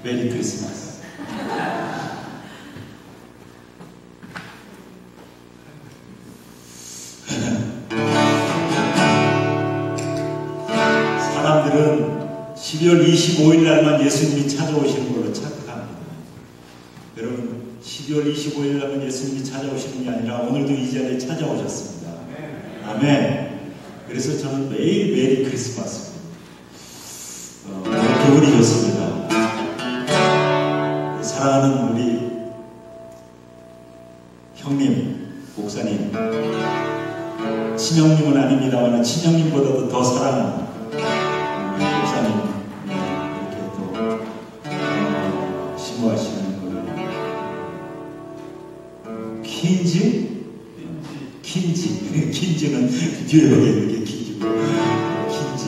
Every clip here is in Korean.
메리 크리스마스. 사람들은 12월 25일 날만 예수님이 찾아오시는 걸로 착각합니다. 여러분, 12월 25일 날만 예수님이 찾아오시는 게 아니라 오늘도 이 자리에 찾아오셨습니다. 아멘. 그래서 저는 매일 메리 크리스마스. 기분이 좋습니다. 사랑하는 우리 형님, 목사님, 친형님은 아닙니다만 친형님보다도 더 사랑하는 목사님, 이렇게 또 신고하시는 킨지는 뉴욕에 이렇게 킨지고 킨지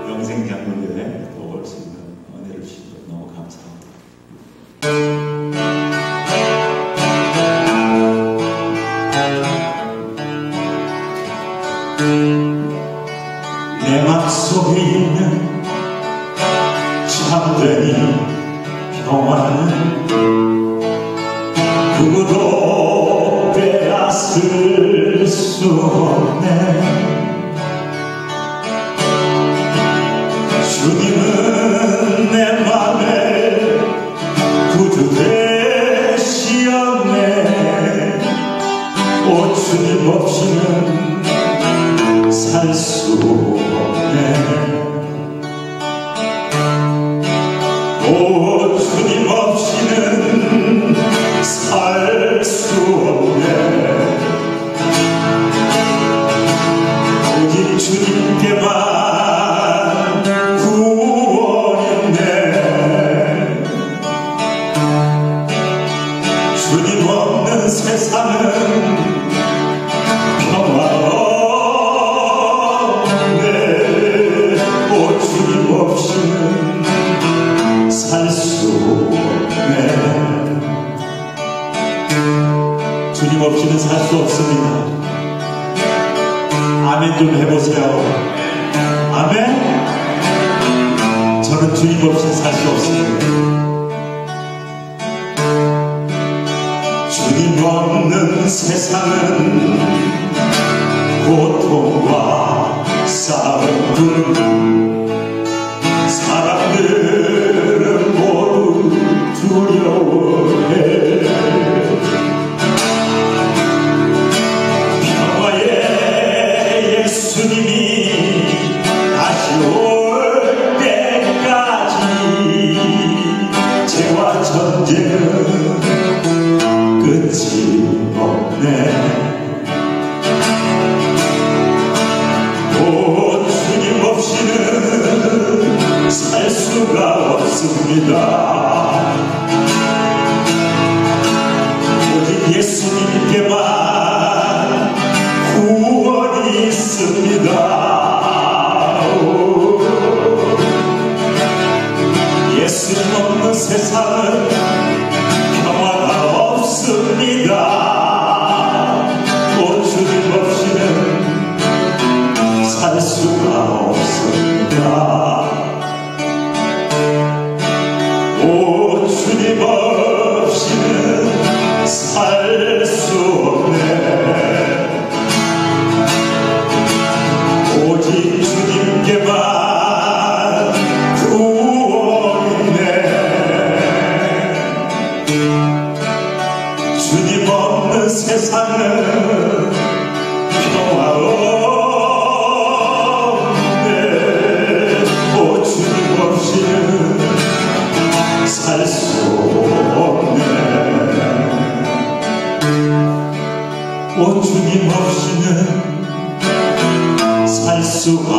영생 장로교회 또 올 수 있는 은혜를 주셔서 너무 감사합니다. 내 맘속에 있는 참된 평화는 누구도 빼앗을 수 없네. 주님은 내 맘에 구주 되시었네. 오 주님 없이는 살 수 없네. 오 주님 없이는 살 수 없네. 오직 주님께만 구원이네. 주님 없는 세상은 평화 없네. 오 주님 없이는 살 수 없네. 주님 없이는 살 수 없습니다. 아멘 좀 해보세요. 아멘. 저는 주님 없이는 살 수 없습니다. 주님 없는 세상은 고통과 싸움뿐. 사람들은 모두 두려워해. 평화의 예수님이 다시 올 때까지 죄와 전쟁은 끝이 없네. 오 주님 없이는 살 수가 없습니다. 오직 예수님께만 구원이 있습니다. 예수님 없는 세상은 평화가 없습니다. 오 주님 없이는 살 수가 없습니다. 오 주님 없이는 살 수 없네. 오직 주님께만 구원이네. 주님 없는 세상은 평화 없네. 오 주님 없이는 살 수 없네. 오 주님 없이는 살 수가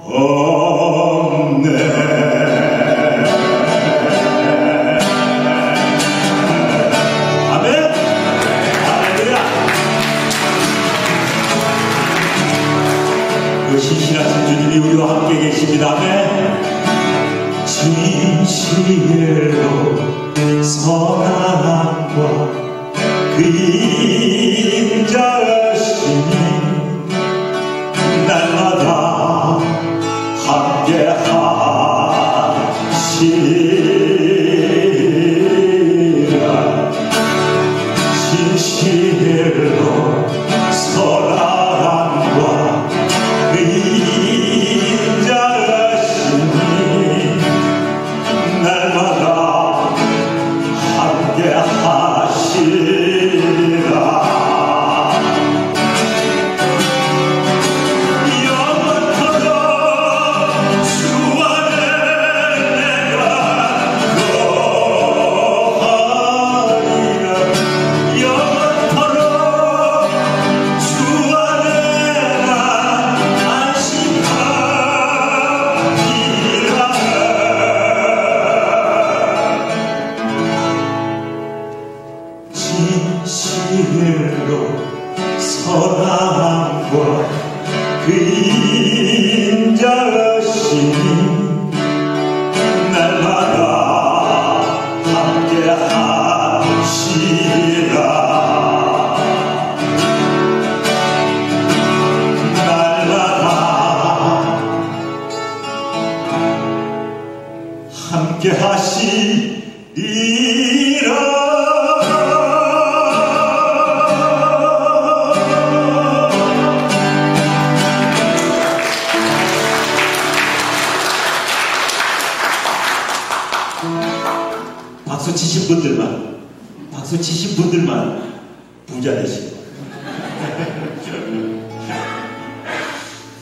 없네. 아멘. 할렐루야. 그 신실하신 주님이 우리와 함께 계십니다. 아멘. 진실로 선함과 그 인자하심이 날마다 함께하시리라. 진실로 선함과 그 인자하심이 날마다 함께하시리라. 영원토록 주 안에 내가 거하리라. 영원토록 주 안에 난 안식하리라. 진실로 선함과 그 인자하심이 날마다 함께하시리라. 날마다 함께하시리라. 박수 치신 분들만 부자 되시고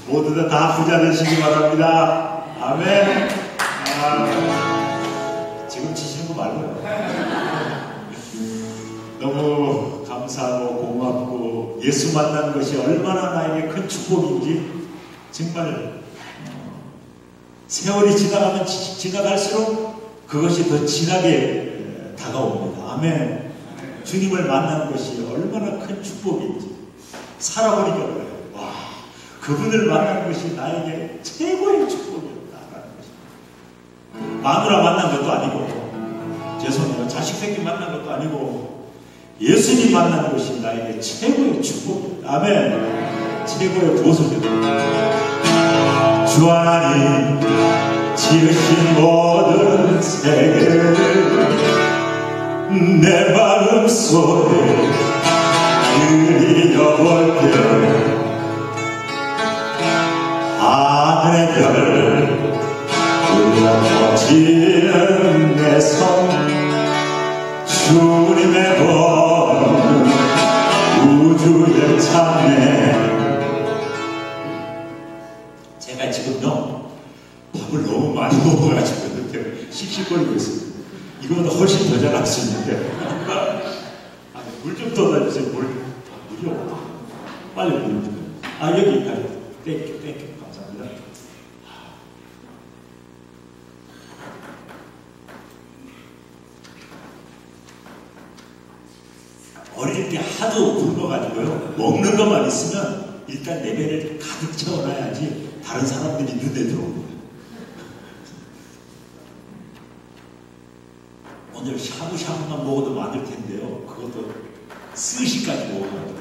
모두 다 부자 되시기 바랍니다. 아멘. 지금 치시는 거 말고요. 너무 감사하고 고맙고 예수 만난 것이 얼마나 나에게 큰 축복인지 정말 세월이 지나가면 지나갈수록 그것이 더 진하게 다가옵니다. 아멘. 주님을 만나는 것이 얼마나 큰 축복인지 살아보니까 그래요. 와, 그분을 만나는 것이 나에게 최고의 축복이었다라는 것입니다. 마누라 만난 것도 아니고, 죄송해요, 자식 새끼 만난 것도 아니고, 예수님 만나는 것이 나에게 최고의 축복이었다. 아멘. 최고의 보석이었다. 주 하나님 지으신 모든 세계를 내 마음속에 그리워볼 때 하늘의 별 울려퍼지는 내 손 주님의 보는 우주의 찬양. 제가 지금요 밥을 너무 많이 먹어가지고 이렇게 씩씩거리고 있습니다. 이거보다 훨씬 더 잘할 수 있는데 물 좀 떠다주세요. 물이 없다. 빨리 물 좀. 여기까지. 땡큐 감사합니다. 어릴 때 하도 굶어가지고요 먹는 것만 있으면 일단 내 배를 가득 채워놔야지 다른 사람들이 눈에 들어옵니다. 오늘 샤브샤브만 먹어도 많을 텐데요. 그것도 스시까지 먹어가지고.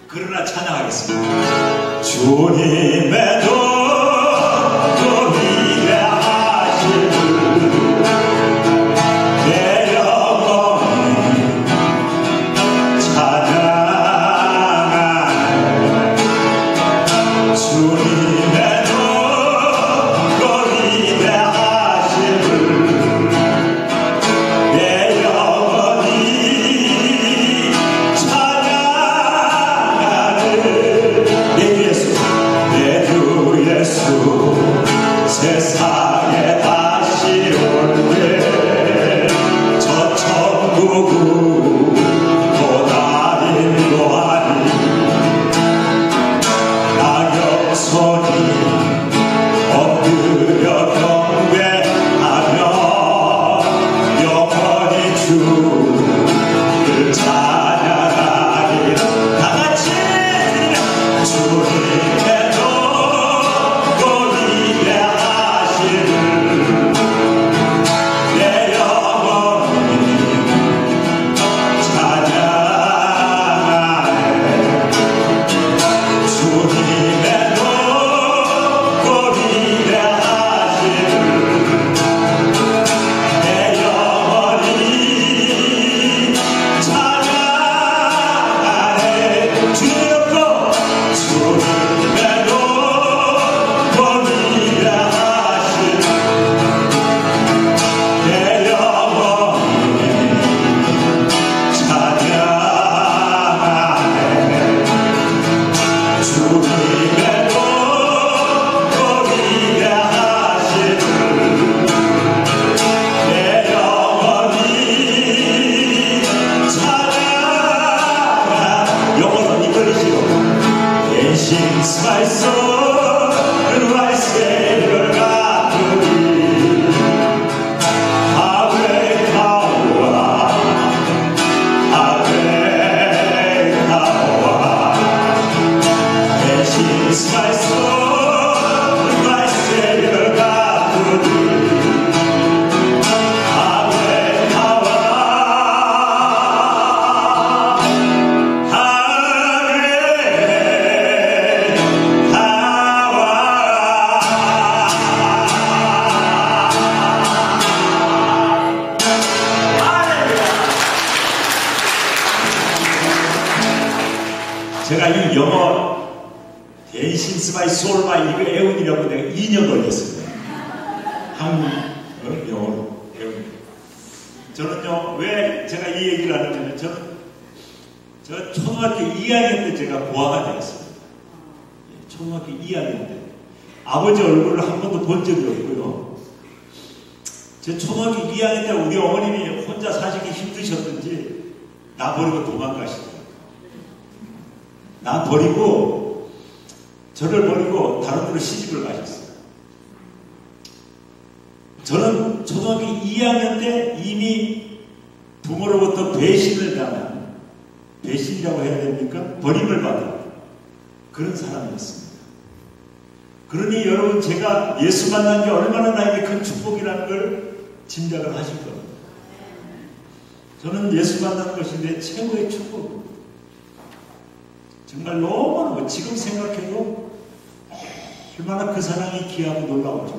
그러나 찬양하겠습니다. 주님의 도로 위대하신 내 영혼이 찬양하네. 주님의 세상에 다시 올 때 저 천국으로 인도하리. 낙엽손이 엎드려 경배하며 영원히 주를 찬양하리. 다같이 주님의 It's my soul, my 이거 애운이라고 내가 2년 걸렸어요. 한국 영어로 애운. 저는요, 왜 제가 이 얘기를 하냐면, 저 초등학교 2학년 때 제가 고아가 되었습니다. 초등학교 2학년 때. 아버지 얼굴을 한 번도 본 적이 없고요. 제 초등학교 2학년 때 우리 어머님이 혼자 사시기 힘드셨던지 나 버리고 도망가시더라고요. 나 버리고, 저를 버리고 다른 데로 시집을 가셨어요. 저는 초등학교 2학년 때 이미 부모로부터 배신을 당한, 배신이라고 해야 됩니까? 버림을 받은 그런 사람이었습니다. 그러니 여러분, 제가 예수 만난 게 얼마나 나에게 큰 축복이라는 걸 짐작을 하실 겁니다. 저는 예수 만나는 것이 내 최고의 축복입니다. 정말 너무너무 지금 생각해도 얼마나 그 사랑이 귀하고 놀라운지.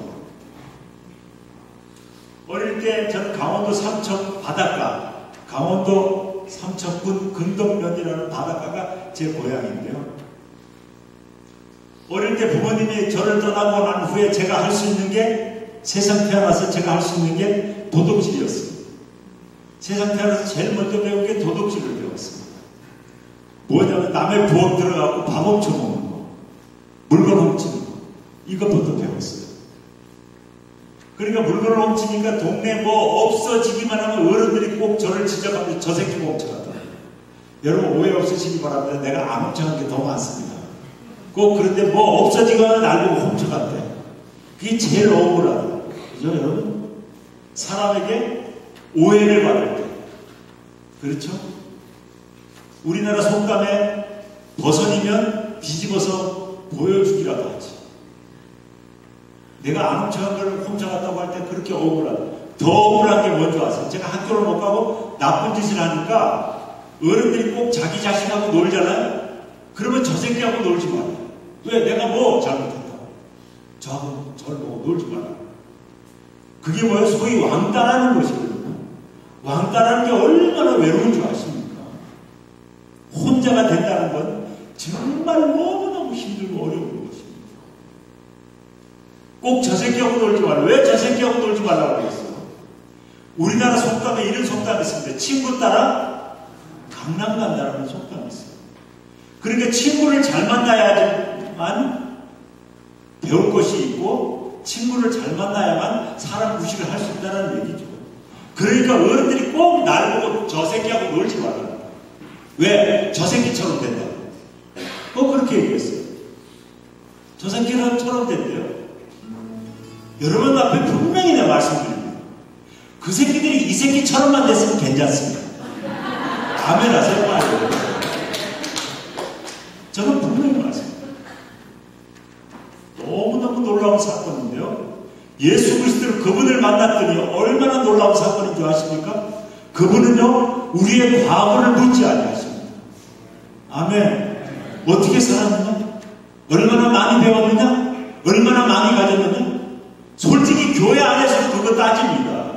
어릴 때 저는 강원도 삼척 바닷가, 강원도 삼척군 근덕면이라는 바닷가가 제 고향인데요. 어릴 때 부모님이 저를 떠나고 난 후에 제가 할 수 있는 게, 세상 태어나서 제가 할 수 있는 게 도둑질이었습니다. 세상 태어나서 제일 먼저 배운 게 도둑질을 배웠습니다. 뭐냐면 남의 부엌 들어가고 밥 훔쳐먹는 거, 물건 훔치는 거, 이것부터 배웠어요. 그러니까 물건을 훔치니까 동네 뭐 없어지기만 하면 어른들이 꼭 저를 지적하면서 저 새끼 훔쳐갔다. 여러분 오해 없으시기 바랍니다. 내가 안 훔쳐간 게 더 많습니다. 꼭 그런데 뭐 없어지거나 날 보고 훔쳐갔대. 그게 제일 억울하다. 그죠 여러분? 사람에게 오해를 받을 때. 그렇죠? 우리나라 속담에 버선이면 뒤집어서 보여주기라도 하지. 내가 안 훔쳐간 걸 훔쳐갔다고 할 때 그렇게 억울하다. 더 억울한 게 뭔지 아세요? 제가 학교를 못 가고 나쁜 짓을 하니까 어른들이 꼭 자기 자신하고 놀잖아요? 그러면 저 새끼하고 놀지 마라. 왜? 내가 뭐 잘못했다고. 저하고 저를 보고 놀지 마라. 그게 뭐예요? 소위 왕따라는 것이거든요. 왕따라는 게 얼마나 외로운 줄 아십니까? 혼자가 된다는 건 정말 너무너무 힘들고 어려운 것입니다. 꼭 저 새끼하고 놀지 마라. 왜 저 새끼하고 놀지 말라고 그랬어요? 우리나라 속담에 이런 속담이 있습니다. 친구 따라 강남 간다라는 속담이 있어요. 그러니까 친구를 잘 만나야만 배울 것이 있고, 친구를 잘 만나야만 사람 구실을 할 수 있다는 얘기죠. 그러니까 어른들이 꼭 날 보고 저 새끼하고 놀지 마라. 왜? 저 새끼처럼 된다고. 꼭 그렇게 얘기했어요. 저 새끼처럼 된대요. 여러분 앞에 분명히 내가 말씀드립니다. 그 새끼들이 이 새끼처럼만 됐으면 괜찮습니다. 아멘 하세요, 빨리. 저는 분명히 말씀드립니다. 너무너무 놀라운 사건인데요. 예수 그리스도를 그분을 만났더니 얼마나 놀라운 사건인 줄 아십니까? 그분은요, 우리의 과거를 묻지 아니하십니다. 아멘. 어떻게 살았느냐? 얼마나 많이 배웠느냐? 얼마나 많이 가졌느냐? 솔직히 교회 안에서 그거 따집니다.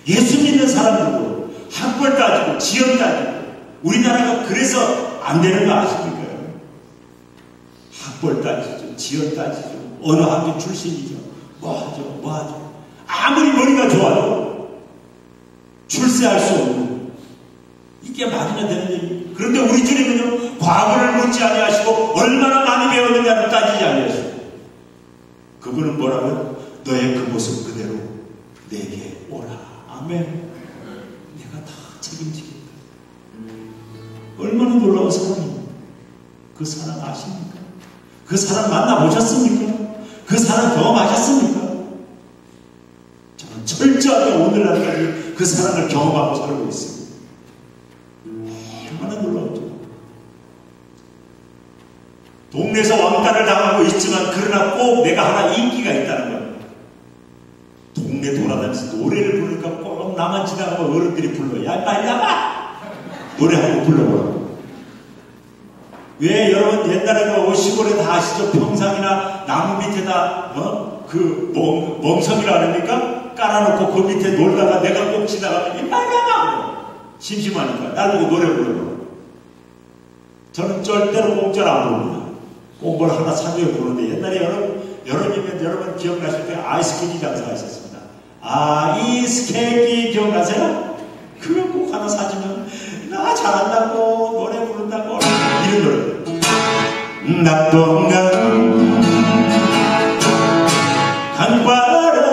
예수 믿는 사람들도 학벌 따지고 지연 따지고. 우리나라가 그래서 안 되는 거 아십니까? 학벌 따지죠, 지연 따지죠, 어느 학교 출신이죠, 뭐 하죠. 아무리 머리가 좋아도 출세할 수 없는, 이게 말이나 되는 얘기. 그런데 우리 주님은요, 과거를 묻지 아니하시고 얼마나 많이 배웠느냐를 따지지 아니하시고, 그분은 뭐라고요? 너의 그 모습 그대로 내게 오라. 아멘. 내가 다 책임지겠다. 얼마나 놀라운 사랑입니까? 그 사랑 아십니까? 그 사랑 만나보셨습니까? 그 사랑 경험하셨습니까? 저는 철저하게 오늘날까지 그 사랑을 경험하고 살고 있습니다. 얼마나 놀라운지. 동네에서 왕따를 당하고 있지만 그러나 꼭 내가 하나 인기가 있다는 거예요. 동네 돌아다니면서 노래를 부르니까 꼭 나만 지나가면 어른들이 불러. 야, 빨리 나가! 노래하고 불러보라고. 왜 여러분 옛날에 그 시골에 다 아시죠? 평상이나 나무 밑에다 그 멍석이라 그러니까 깔아놓고 그 밑에 놀다가 내가 꼭 지나가면 이 빨리 나가! 심심하니까 날 보고 노래 부르고. 저는 절대로 공짜로 안 부릅니다. 꼭 뭘 하나 사줘야 보는데 옛날에 여름이면 여러분 기억나실 때 아이스케이크 장사가 있었습니다. 아이스케이크 기억나세요? 그거 꼭 하나 사주면 나 잘한다고 노래 부른다고 이런 노래. 낙동강 강바람에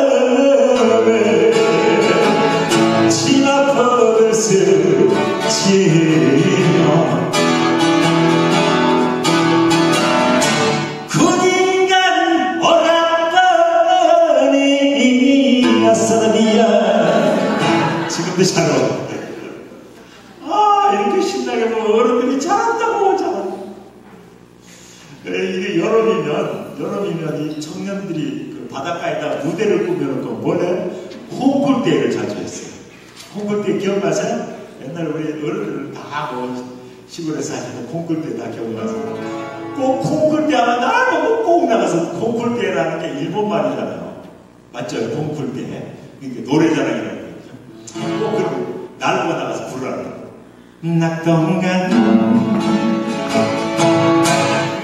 치마법을 스치며 군인간 오락가니 아싸라비야. 지금도 잘 어울려. 이렇게 신나게 보면 어른들이 잘한다고 잘한다고. 이게 여름이면 이 청년들이 그 바닷가에다 무대를 꾸며놓고 뭐래? 콩쿨대회를 자주 했어요. 콩쿨대회 기억나세요? 옛날에 우리 어른들 다 시골에 사시는 콩쿨대회 다 기억나세요? 꼭 콩쿨대회 하면 나보고 꼭 나가서 콩쿨대회라는 게 일본 말이잖아요. 맞죠? 콩쿨대회. 이게 노래자랑이라는 거죠. 꼭 그러고 날보가 나가서 부르라는 거예요. 낙동강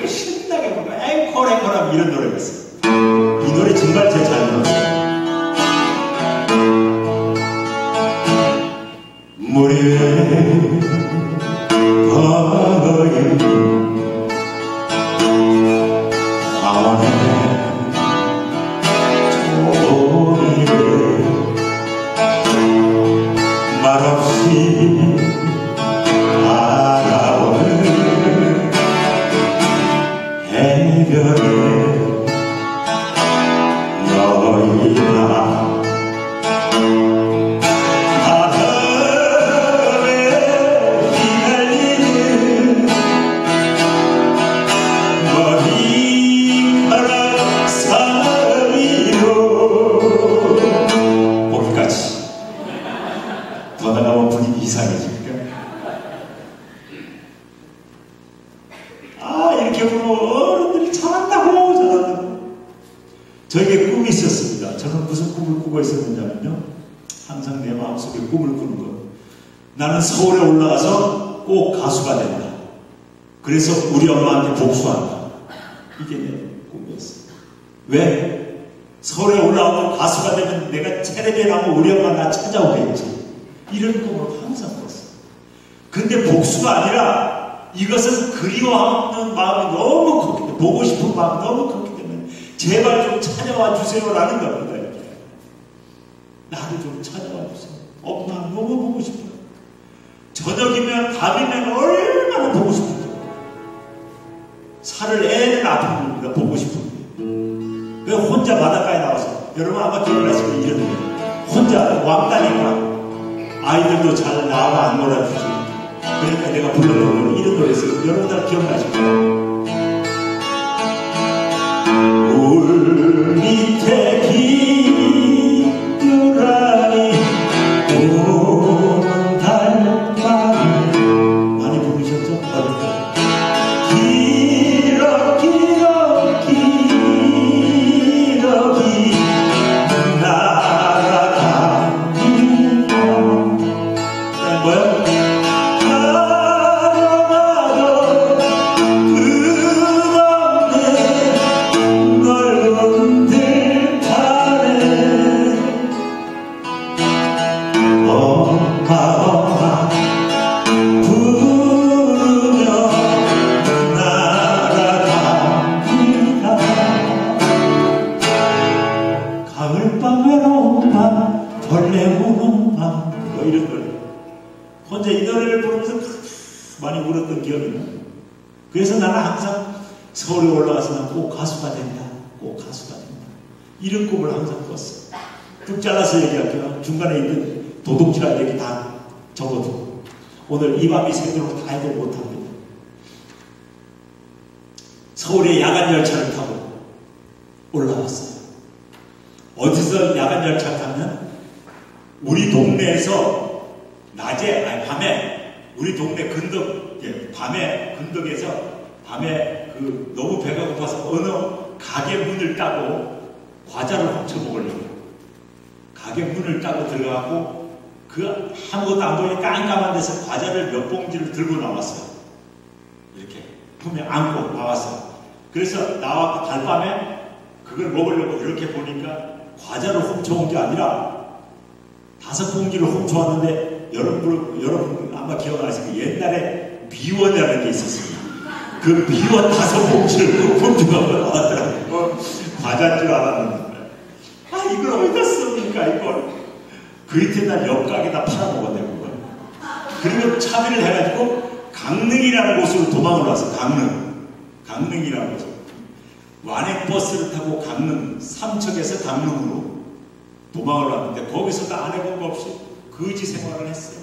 신나게 부르고 앵콜 이런 노래가 있어요. 이 노래 정말 제일 잘 불렀어요. 물에 버린 아내 조리에 말없이 알아오는 해변에 너희가 이렇게 보면 어른들이 잘한다고. 저에게 꿈이 있었습니다. 저는 무슨 꿈을 꾸고 있었느냐면요, 항상 내 마음속에 꿈을 꾸는 것. 나는 서울에 올라가서 꼭 가수가 된다. 그래서 우리 엄마한테 복수한다. 이게 내 꿈이었어요. 왜? 서울에 올라가고 가수가 되면 내가 텔레비에 나오고 우리 엄마 나 찾아오겠지. 이런 꿈을 항상 꿨어요. 근데 복수가 아니라 이것은 그리워하는 마음이 너무 컸기 때문에, 보고 싶은 마음이 너무 컸기 때문에 제발 좀 찾아와 주세요라는 겁니다. 이렇게. 나를 좀 찾아와 주세요. 엄마 너무 보고 싶어요. 저녁이면 밤이면 얼마나 보고 싶은지. 살을 애는 아픈 겁니다. 보고 싶은. 왜 혼자 바닷가에 나와서, 여러분 아마 기억나실 거예요. 이런 거. 혼자 왕따니까 아이들도 잘 나와 안 놀아주지. 그러니까 내가 불렀던 노래, 이런 노래 있어요. 여러분 다 기억나실 거예요. 물 밑에 기뚜라미 오는 달밤이 많이 부르셨죠? 어릴 때. 길어 길어 길어 날아다니며. 뭐야? 혼자 이 노래를 부르면서 많이 울었던 기억이 나요. 그래서 나는 항상 서울에 올라가서 난 꼭 가수가 된다. 꼭 가수가 된다. 이런 꿈을 항상 꿨어요. 뚝 잘라서 얘기할게요. 중간에 있는 도둑질한 얘기 다 적어두고. 오늘 이 밤이 새도록 다 해도 못합니다. 서울에 야간 열차를 타고 올라왔어요. 어디서 야간 열차 타면 우리 동네에서 낮에, 아니 밤에, 우리 동네 근덕, 밤에 근덕에서 밤에 너무 배가 고파서 어느 가게 문을 따고 과자를 훔쳐 먹으려고. 가게 문을 따고 들어가고 아무것도 안 보이는 깜깜한 데서 과자를 몇 봉지를 들고 나왔어요. 이렇게 품에 안고 나왔어요. 그래서 나와 달밤에 그걸 먹으려고 이렇게 보니까 과자를 훔쳐온 게 아니라 5봉지를 훔쳐왔는데 여러분 아마 기억나실 거예요. 옛날에 미원이라는 게 있었습니다. 그 미원 5봉지를 훔쳐가고 나왔더라고요. 과자인 줄 알았는데 이걸 어디다 씁니까 이걸. 그 이튿날 옆가게다 팔아먹었네요. 그걸. 그리고 차비를 해가지고 강릉이라는 곳으로 도망을 왔어요. 강릉이라는 곳. 완행버스를 타고 강릉, 삼척에서 강릉으로 도망을 왔는데 거기서도 안 해본 거 없이 거지 생활을 했어요.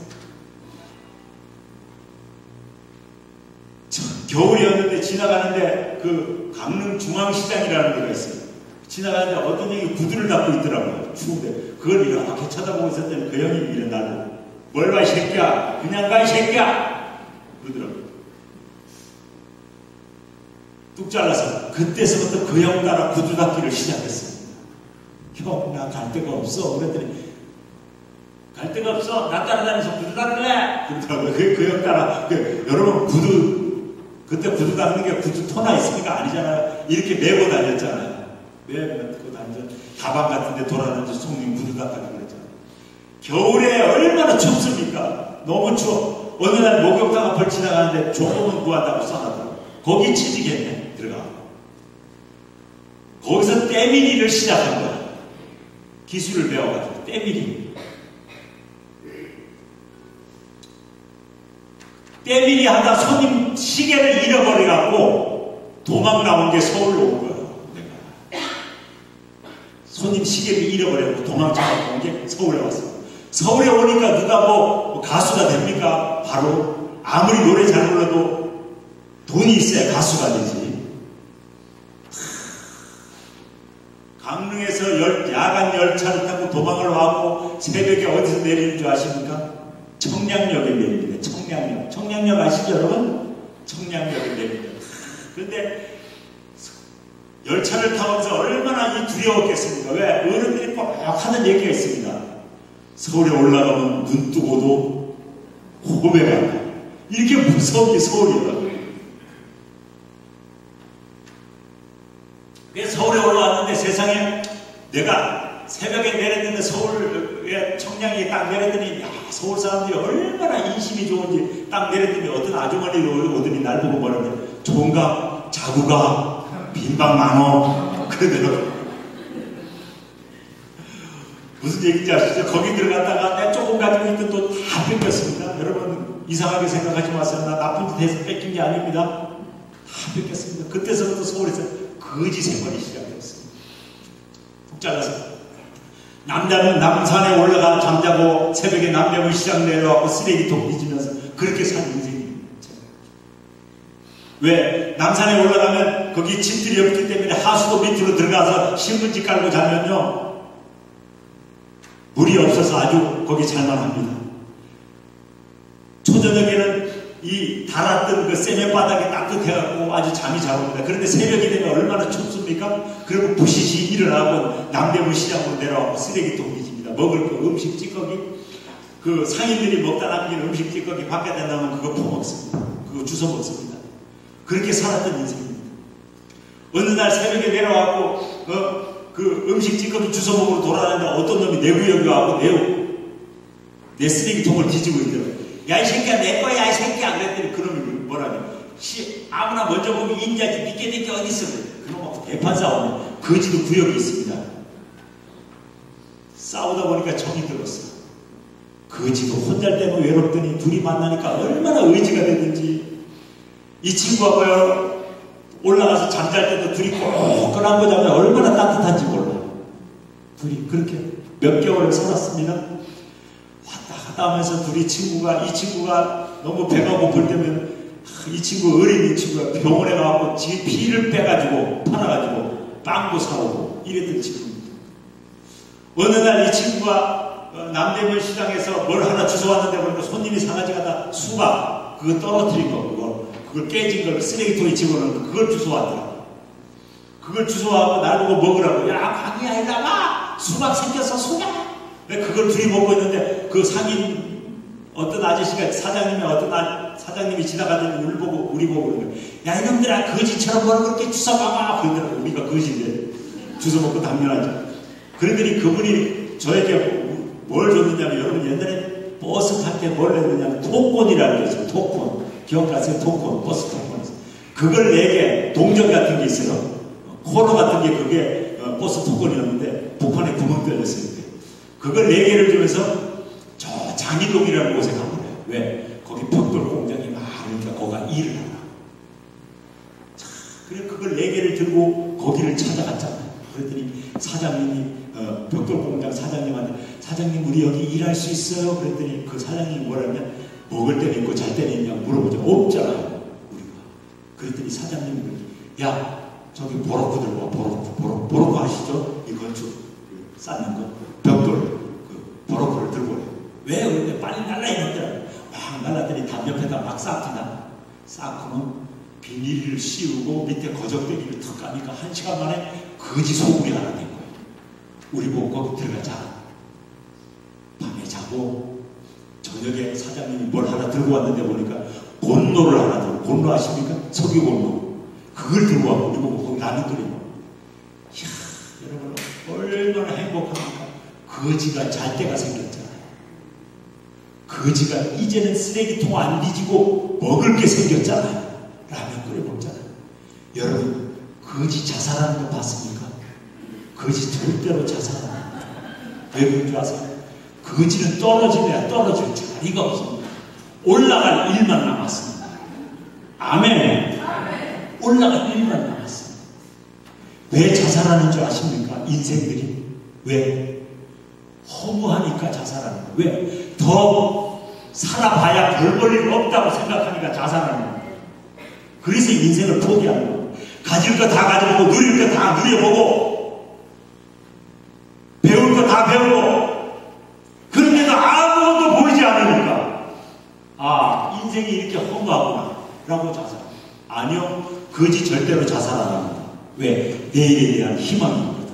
겨울이었는데 지나가는데 그 강릉 중앙시장이라는 데가 있어요. 지나가는데 어떤 형이 구두를 닦고 있더라고요. 추운데. 그걸 이렇게 쳐다보고 있었더니 그 형이 이래 나를 뭘 봐 이 새끼야. 그냥 가 이 새끼야. 그러더라고요. 뚝 잘라서 그때서부터 그 형 따라 구두 닦기를 시작했습니다. 형, 나 갈 데가 없어. 그랬더니 갈 데가 없어. 나 따라다니면서 구두 닦을래. 그러더라고요. 그 형 따라. 여러분 그때 구두 닦는 게 구두 토나 있으니까 아니잖아요. 이렇게 메고 다녔잖아요. 메고 다니죠. 다방 같은 데 돌아다니면서 손님 구두 닦아주고 그랬잖아요. 겨울에 얼마나 춥습니까? 너무 추워. 어느 날 목욕탕 앞을 지나가는데 조금은 구한다고 써놨더라고요. 거기 취직했네. 들어가. 거기서 때밀이를 시작한 거야. 기술을 배워가지고 때밀이. 때밀이 하다 손님 시계를 잃어버려갖고 도망 나온 게 서울로 온 거야. 내가. 손님 시계를 잃어버려갖고 도망쳐갖고 온 게 서울에 왔어. 서울에 오니까 누가 뭐 가수가 됩니까? 바로 아무리 노래 잘 불러도 돈이 있어야 가수가 되지. 강릉에서 야간 열차를 타고 도망을 와고 새벽에 어디서 내리는 줄 아십니까? 청량역에 내립니다. 청량역 아시죠 여러분? 청량역에 내립니다. 그런데 열차를 타면서 얼마나 두려웠겠습니까? 왜? 어른들이 꼭 하는 얘기가 있습니다. 서울에 올라가면 눈 뜨고도 호배가 안 나. 이렇게 무서운 게 서울이라고요. 서울에 올라왔는데 세상에 내가 새벽에 내렸는데 서울에 청량리에 딱 내렸더니 서울 사람들이 얼마나 인심이 좋은지 딱 내렸더니 어떤 아주머니도 오더니 날 보고 뭐라는데 좋은가? 자구가? 빈방 많어? 그러더라고요. 무슨 얘기인지 아시죠? 거기 들어갔다가 내가 조금 가지고 있던 돈 다 뺏겼습니다. 여러분 이상하게 생각하지 마세요. 나 나쁜 짓 해서 뺏긴 게 아닙니다. 다 뺏겼습니다. 그때서부터 서울에서 거지 생활이 시작됐습니다. 푹 잘라서 남자는 남산에 올라가 잠자고 새벽에 남대문 시장 내려와서 쓰레기통 뒤지면서 그렇게 산 인생입니다. 왜? 남산에 올라가면 거기 집들이 없기 때문에 하수도 밑으로 들어가서 신문지 깔고 자면요 물이 없어서 아주 거기 잘만합니다. 초저녁에는 이 달았던 그 세면 바닥이 따뜻해갖고 아주 잠이 잘 옵니다. 그런데 새벽이 되면 얼마나 춥습니까? 그리고 부시시 일어나고 남대문 시장으로 내려와서 쓰레기통 뒤집니다. 먹을 거 음식 찌꺼기 그 상인들이 먹다 남긴 음식 찌꺼기 밖에다 나면 그거 퍼먹습니다. 그거 주워 먹습니다. 그렇게 살았던 인생입니다. 어느 날 새벽에 내려와갖고 그 음식 찌꺼기 주워 먹으러 돌아다니는데 어떤 놈이 내 구역에 와서 내 쓰레기통을 뒤지고 있더라고요. 야 이 새끼야 내 거야 이 새끼야 그랬더니 그놈이 뭐라냐 아무나 먼저 보면 인자지 니께 어디 있어 그놈하고 대판 싸우네. 거지도 구역이 있습니다. 싸우다 보니까 정이 들었어. 거지도 혼자 때문에 외롭더니 둘이 만나니까 얼마나 의지가 됐는지. 이 친구하고요 올라가서 잠잘 때도 둘이 꼬끈한 거 자면 얼마나 따뜻한지 몰라요. 둘이 그렇게 몇 개월을 살았습니다. 왔다 하면서 이 친구가 너무 배가 고플 때면 이 친구 어린 이 친구가 병원에 가고 지 피를 빼가지고 팔아가지고 빵도 사오고 이랬던 친구입니다. 어느 날 이 친구가 남대문 시장에서 뭘 하나 주워왔는데 보니까 손님이 사가지 가다 수박 그거 떨어뜨린 거 그걸 깨진 걸 쓰레기통에 집어넣은 거 그걸 주워왔더라. 그걸 주워와서 날 보고 먹으라고. 야 강이야 일로 와봐. 수박 생겼어 수박. 그걸 둘이 먹고 있는데 그 상인 어떤 아저씨가 사장님이 지나가더니 우리 보고 그러는 거예요. 야, 이놈들아, 거지처럼 뭘 그렇게 주워봐봐. 그러더라고. 우리가 거지인데. 주워 먹고 당연하죠. 그러더니 그분이 저에게 뭘 줬느냐면, 여러분 옛날에 버스 탈 때 뭘 냈느냐면, 토콘이라는 게 있어요. 토콘. 기억나세요? 토콘. 버스 토콘. 그걸 4개, 동전 같은 게 있어요. 코너 같은 게 그게 버스 토콘이었는데, 북한에 구멍 뚫렸어요. 그걸 4개를 주면서 저 장이동이라는 곳에 가보래요. 왜? 거기 벽돌 공장이 많으니까 거기가 일을 하라. 자, 그래 그걸 4개를 들고 거기를 찾아갔잖아요. 그랬더니 사장님이 벽돌 공장 사장님한테, 사장님 우리 여기 일할 수 있어요? 그랬더니 그 사장님이 뭐라냐, 먹을 때는 있고 잘 때는 있냐고 물어보죠. 없잖아요, 우리가. 그랬더니 사장님이, 야 저기 보로코 들고 와. 보로코 아시죠? 이 건축 쌓는 거, 벽돌 보로코를 들고 와요. 왜? 그런데 빨리 날라 이놈들아. 막 날라더니 담 옆에다 막 쌓구나. 쌓고는 비닐을 씌우고 밑에 거적대기를 턱 까니까 1시간 만에 거지 소굴이 하나 된 거예요. 우리 보고 거기 들어가자. 밤에 자고 저녁에 사장님이 뭘 하나 들고 왔는데 보니까 곤노를 하나 들고, 곤노 아십니까? 석유 곤노. 그걸 들고 와서 우리 보고 거기 라면 끓이고. 이야, 여러분 얼마나 행복합니까? 거지가 잘 때가 생겼잖아요. 거지가 이제는 쓰레기통 안 뒤지고 먹을 게 생겼잖아요. 라면 끓여 먹잖아요. 여러분 거지 자살하는 거 봤습니까? 거지 절대로 자살 안 합니다. 왜 그런 줄 아세요? 거지는 떨어지면 떨어질 자리가 없습니다. 올라갈 일만 남았습니다. 아멘. 올라갈 일만 남았습니다. 왜 자살하는 줄 아십니까? 인생들이. 왜? 허무하니까 자살하는 거예요. 왜? 더 살아봐야 별 볼 일 없다고 생각하니까 자살하는 거예요. 그래서 인생을 포기하는 거예요. 가질 거 다 가져보고 누릴 거 다 누려보고 배울 거 다 배우고, 그런데도 아무것도 보이지 않으니까 아, 인생이 이렇게 허무하구나 라고 자살. 아니요, 거지 절대로 자살 안 합니다. 왜? 내일에 대한 희망이 있거든.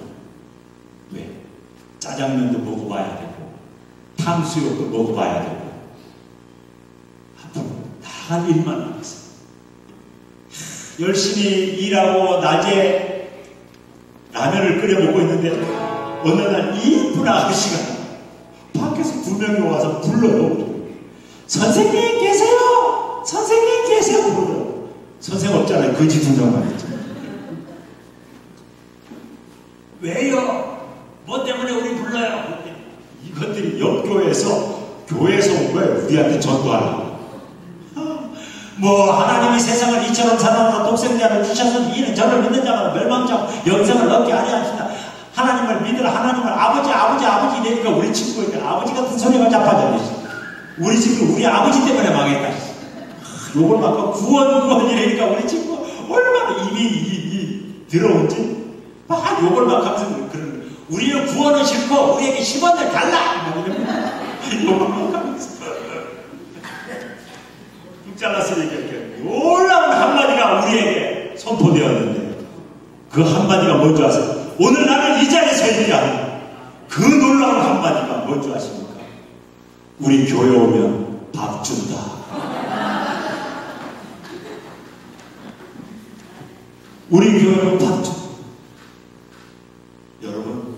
왜? 짜장면도 먹어봐야 되고 탕수육도 먹어봐야 되고 앞으로 나갈 일만 남았어요. 열심히 일하고 낮에 라면을 끓여 먹고 있는데 어느 날 이쁜 아저씨가 밖에서 2명이 와서 불러요. 선생님 계세요? 선생님 계세요? 그러더라고요. 선생 없잖아요. 거지 2명만 있죠. 왜요? 뭐 때문에 우리 불러요? 이것들이 옆 교회에서 온 거예요. 우리한테 전도하라고. 뭐 하나님이 세상을 이처럼 사랑하사 독생자를 주셔서 이는 저를 믿는 자가 멸망자고 영생을 얻게 하려 하신다. 하나님을 믿으라. 하나님을 아버지 이러니까 우리 친구에게 아버지 같은 소리가 자빠졌지. 우리 친구 우리 아버지 때문에 망했다. 요걸 막 구원 이러니까 우리 친구 얼마나 이미 들어온지 막 욕을 막 하면서 그러는 거예요. 우리는 구원은 싫고 우리에게 10원을 달라! 욕을 막 하면서 뚝 잘라서 얘기할게요. 놀라운 한마디가 우리에게 선포되었는데 그 한마디가 뭔지 아세요? 오늘 나는 이 자리에 서 있지 않아. 그 놀라운 한마디가 뭔지 아십니까? 우리 교회 오면 밥 준다. 우리 교회 오면 밥 준다. 여러분,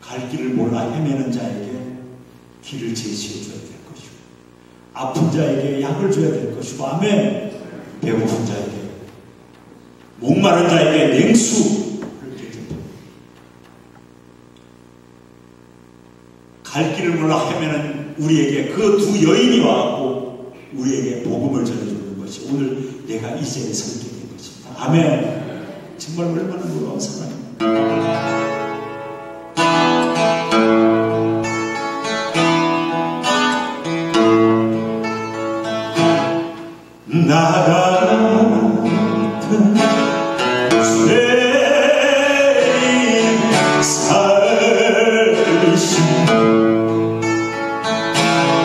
갈 길을 몰라 헤매는 자에게 길을 제시해 줘야 될 것이고, 아픈 자에게 약을 줘야 될 것이고, 아멘. 배고픈 자에게, 목마른 자에게 냉수를 드립니다. 갈 길을 몰라 헤매는 우리에게 그 2 여인이 와갖고 우리에게 복음을 전해주는 것이 오늘 내가 이 자리에 서 있게 된 것입니다. 아멘. 정말 얼마나 놀라운 사랑입니다. 나 같은 죄인 살신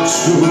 주의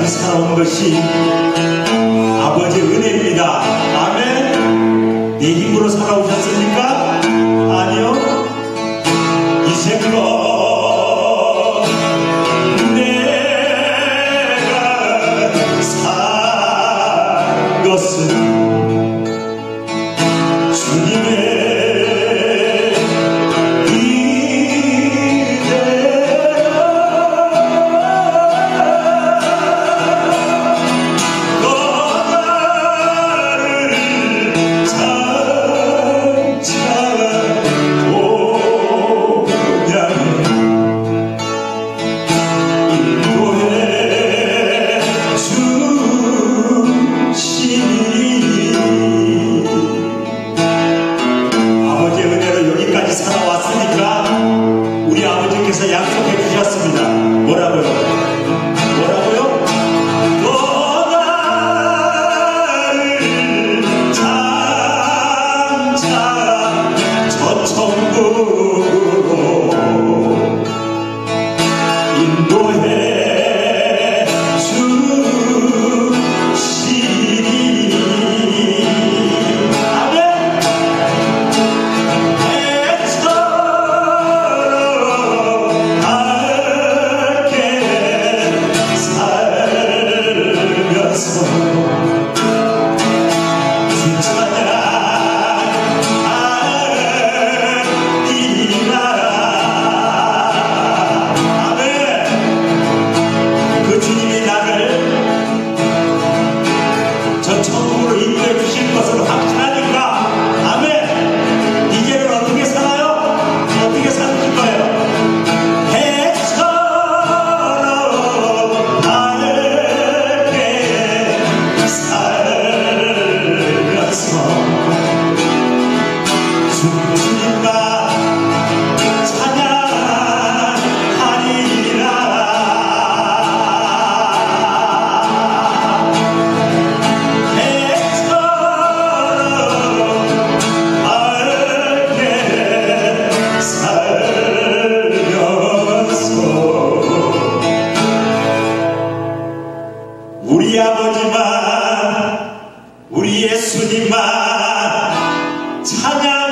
여기까지 살아온 것이 아버지의 은혜입니다. 아멘. 내 힘으로 살아오셨습니까? 아니요. 이제껏 내가 산 것은 주님의 약속해 주셨습니다. 뭐라고요? 또 나를 장차 저 천국으로 인도해 주시리. 아멘. 우리 아버지만, 우리 예수님만 찬양하리라.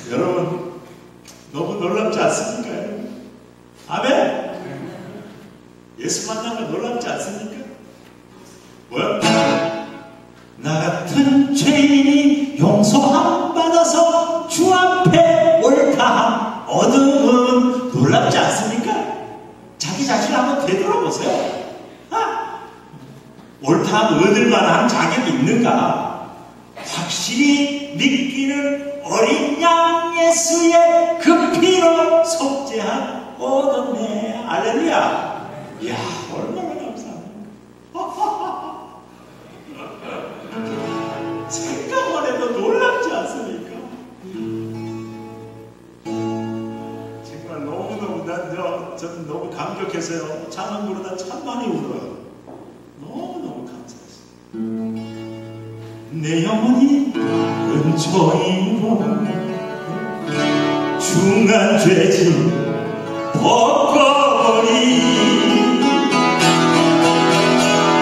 여러분, 너무 놀랍지 않습니까? 아멘. 예수 만나면 놀랍지 않습니까? 뭐야? 나 같은 죄인이 용서함 받아서 주 앞에 옳다함 얻음은 놀랍지 않습니까? 자기 자신 한번 되돌아보세요. 옳다함 얻을 만한 자격이 있는가? 확실히 믿기를 어린 양 예수의 그 피로 속죄한 얻었네. 알렐루야. 이야, 얼마나 감사합니다. 생각만 해도 놀랍지 않습니까? 정말 너무너무 저는 너무 감격해서요. 찬양 부르다 참 많이 울어요. 너무너무 감사했어요. 내 영혼이 은총이로 중한 죄진 벗거리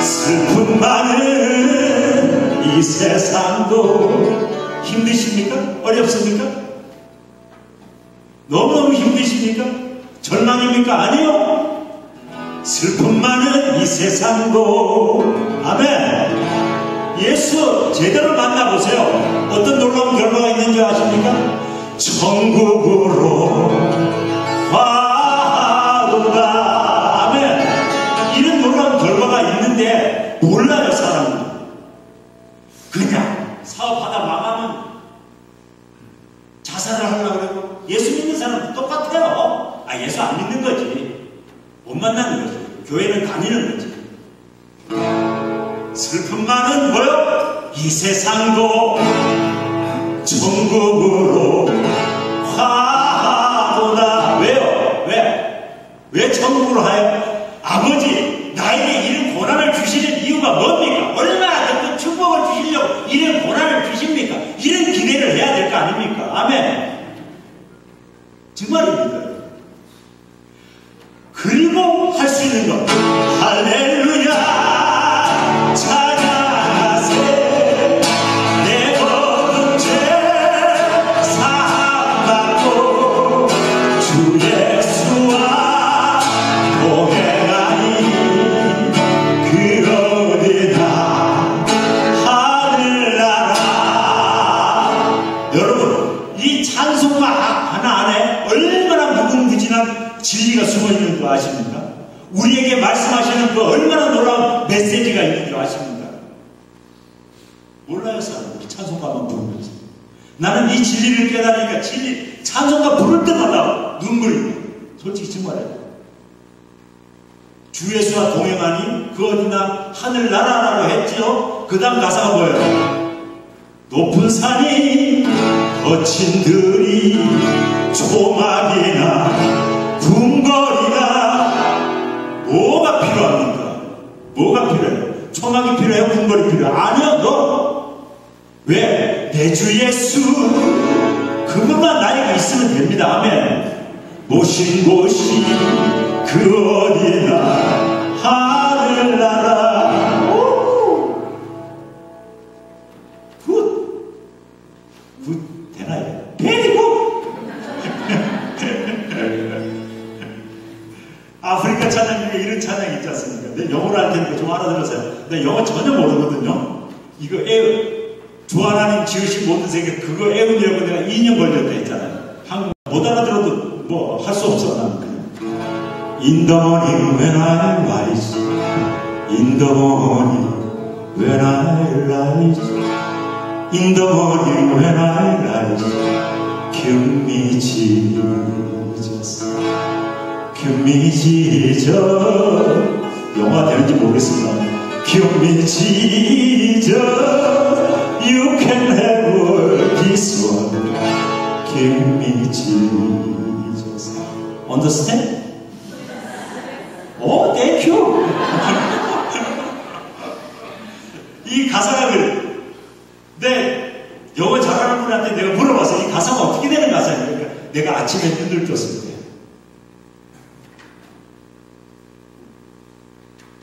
슬픔 많은 이 세상도 힘드십니까? 어렵습니까? 너무너무 힘드십니까? 절망입니까? 아니요. 슬픔 많은 이 세상도 아멘. 예수 제대로 만나보세요. 어떤 놀라운 결과가 있는 줄 아십니까? 천국으로 가도다. 아멘. 이런 놀라운 결과가 있는데 몰라요, 사람은. 그냥 사업하다 망하면 자살을 하려고 그러고. 예수 믿는 사람은 똑같아요. 예수 안 믿는 거지. 못 만나는 거지. 교회는 다니는 거지. 슬픔 많은 뭐요? 이 세상도 천국으로 가도다. 왜요? 왜? 그리고 할 수 있는 것. 할렐루야 찬양하세 내 모든 죄 사함받고 주 예수와 동행하니 그 어디나 하늘나라. 여러분, 이 찬송가 하나 안에 얼마나 무궁무진한 진리가 숨어있는 줄 아십니까? 우리에게 말씀하시는 그 얼마나 놀라운 메시지가 있는 줄 아십니까? 몰라요, 사람. 찬송가만 부르면서. 나는 이 진리를 깨달으니까 찬송가 부를 때마다 눈물이 솔직히 정말이에요. 주 예수와 동행하니 그 어디나 하늘나라라고 했지요. 그 다음 가사가 뭐예요? 높은 산이 거친 들이 조막이나 궁궐이나 뭐가 필요합니까? 뭐가 필요해요? 초막이 필요해요? 궁궐이 필요해요? 아니요, 너 왜? 내 주 예수 그것만 나에게 있으면 됩니다. 아멘. 모신 곳이 그 어디나 하늘나라. 굿 되나요? 베리 굿. 아프리카 찬양 중에 이런 찬양이 있지 않습니까? 내 영어로 할 테니까 좀 알아들으세요. 내 영어 전혀 모르거든요. 이거 주 하나님 지으신 모든 세계 그거 애운이라고 내가 2년 걸렸다 했잖아요. 한국 못 알아들어도 뭐 할 수 없어. 나는 그냥 In the morning when I rise, In the morning when I rise, In the morning when I rise, Give me Jesus, Give me Jesus. 영화 되는지 모르겠습니다. Give me Jesus, You can have this one, Give me Jesus. Understand? Oh, thank you. 이 가사가 영어 잘하는 분한테 내가 물어봐서 이 가사가 어떻게 되는 가사입니까? 내가 아침에 눈을 떴을 때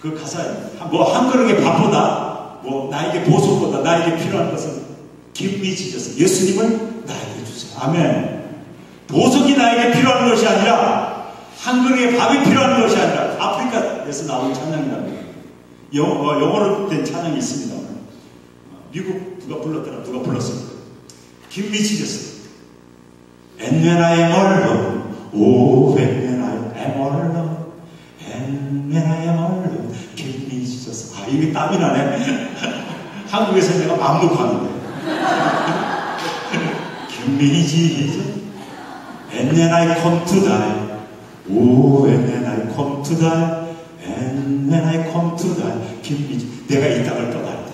그 가사에 뭐 한 그릇의 밥보다 뭐 나에게 보석보다 나에게 필요한 것은 Give me Jesus. 예수님을 나에게 주세요. 아멘. 보석이 나에게 필요한 것이 아니라 한 그릇의 밥이 필요한 것이 아니라 아프리카에서 나온 찬양이랍니다. 영어로 된 찬양이 있습니다. 미국 누가 불렀더라? 누가 불렀습니다. Give me Jesus. And when I am alone, oh, when I am alone, and when I am alone, give me Jesus. 아, 이게 땀이 나네. 한국에서 내가 마음 놓고 하는데. Give me Jesus. And when I come to die, oh, and when I come to die, and when I come to die, give me Jesus. 내가 이 땅을 떠날 때.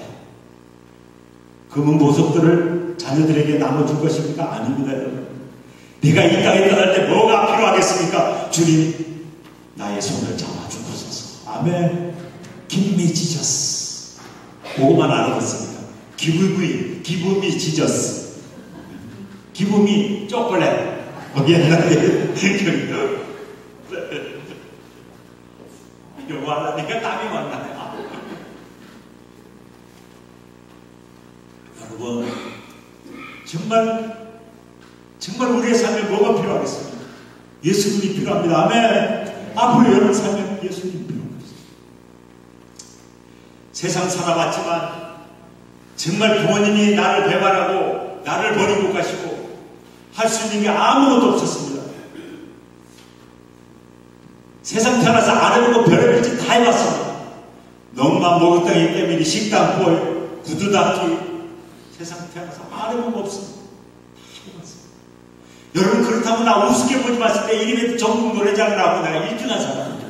금은 보석들을 자녀들에게 나눠줄 것입니까? 아닙니다, 여러분. 내가 이 땅에 떠날 때 뭐가 필요하겠습니까? 주님, 나의 손을 잡아주옵소서. 아멘. Give me Jesus. 그거만 알아봤습니다. Give me Jesus. Give me chocolate. 옛날에 이거 하려니까 땀이 막 나네. 여러분, 정말 우리의 삶에 뭐가 필요하겠습니까? 예수님이 필요합니다. 아멘. 앞으로 여러분 삶에 예수님이 필요합니다. 세상 살아봤지만 정말 부모님이 나를 배반하고 나를 버리고 가시고 할 수 있는 게 아무것도 없었습니다. 세상 태어나서 아래보고 별의별 짓 다 해봤습니다. 농만 목욕탕이 때문에 식당 꼴 구두 닦기 세상 태어나서 아래보고 없습니다. 다 해봤습니다. 여러분 그렇다고 나 우습게 보지 마실 때 이름에 전국 노래장 나오고 내가 1등한 사람입니다.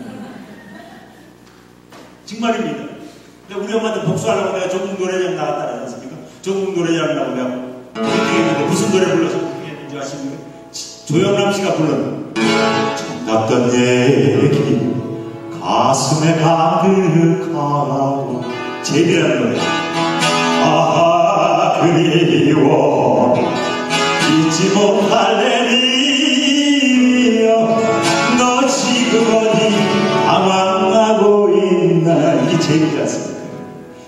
정말입니다. 근데 우리 엄마한테 복수하려고 내가 전국 노래장 나갔다 그러지 않습니까? 전국 노래장 나오고 내가 1등했는데 무슨 노래 불러서 1등했는지 아십니까? 조영남 씨가 불렀는 났던 얘기 가슴에 가득하고 제비라는 노래. 아 그리워 잊지 못할 내일이여 너 지금 어디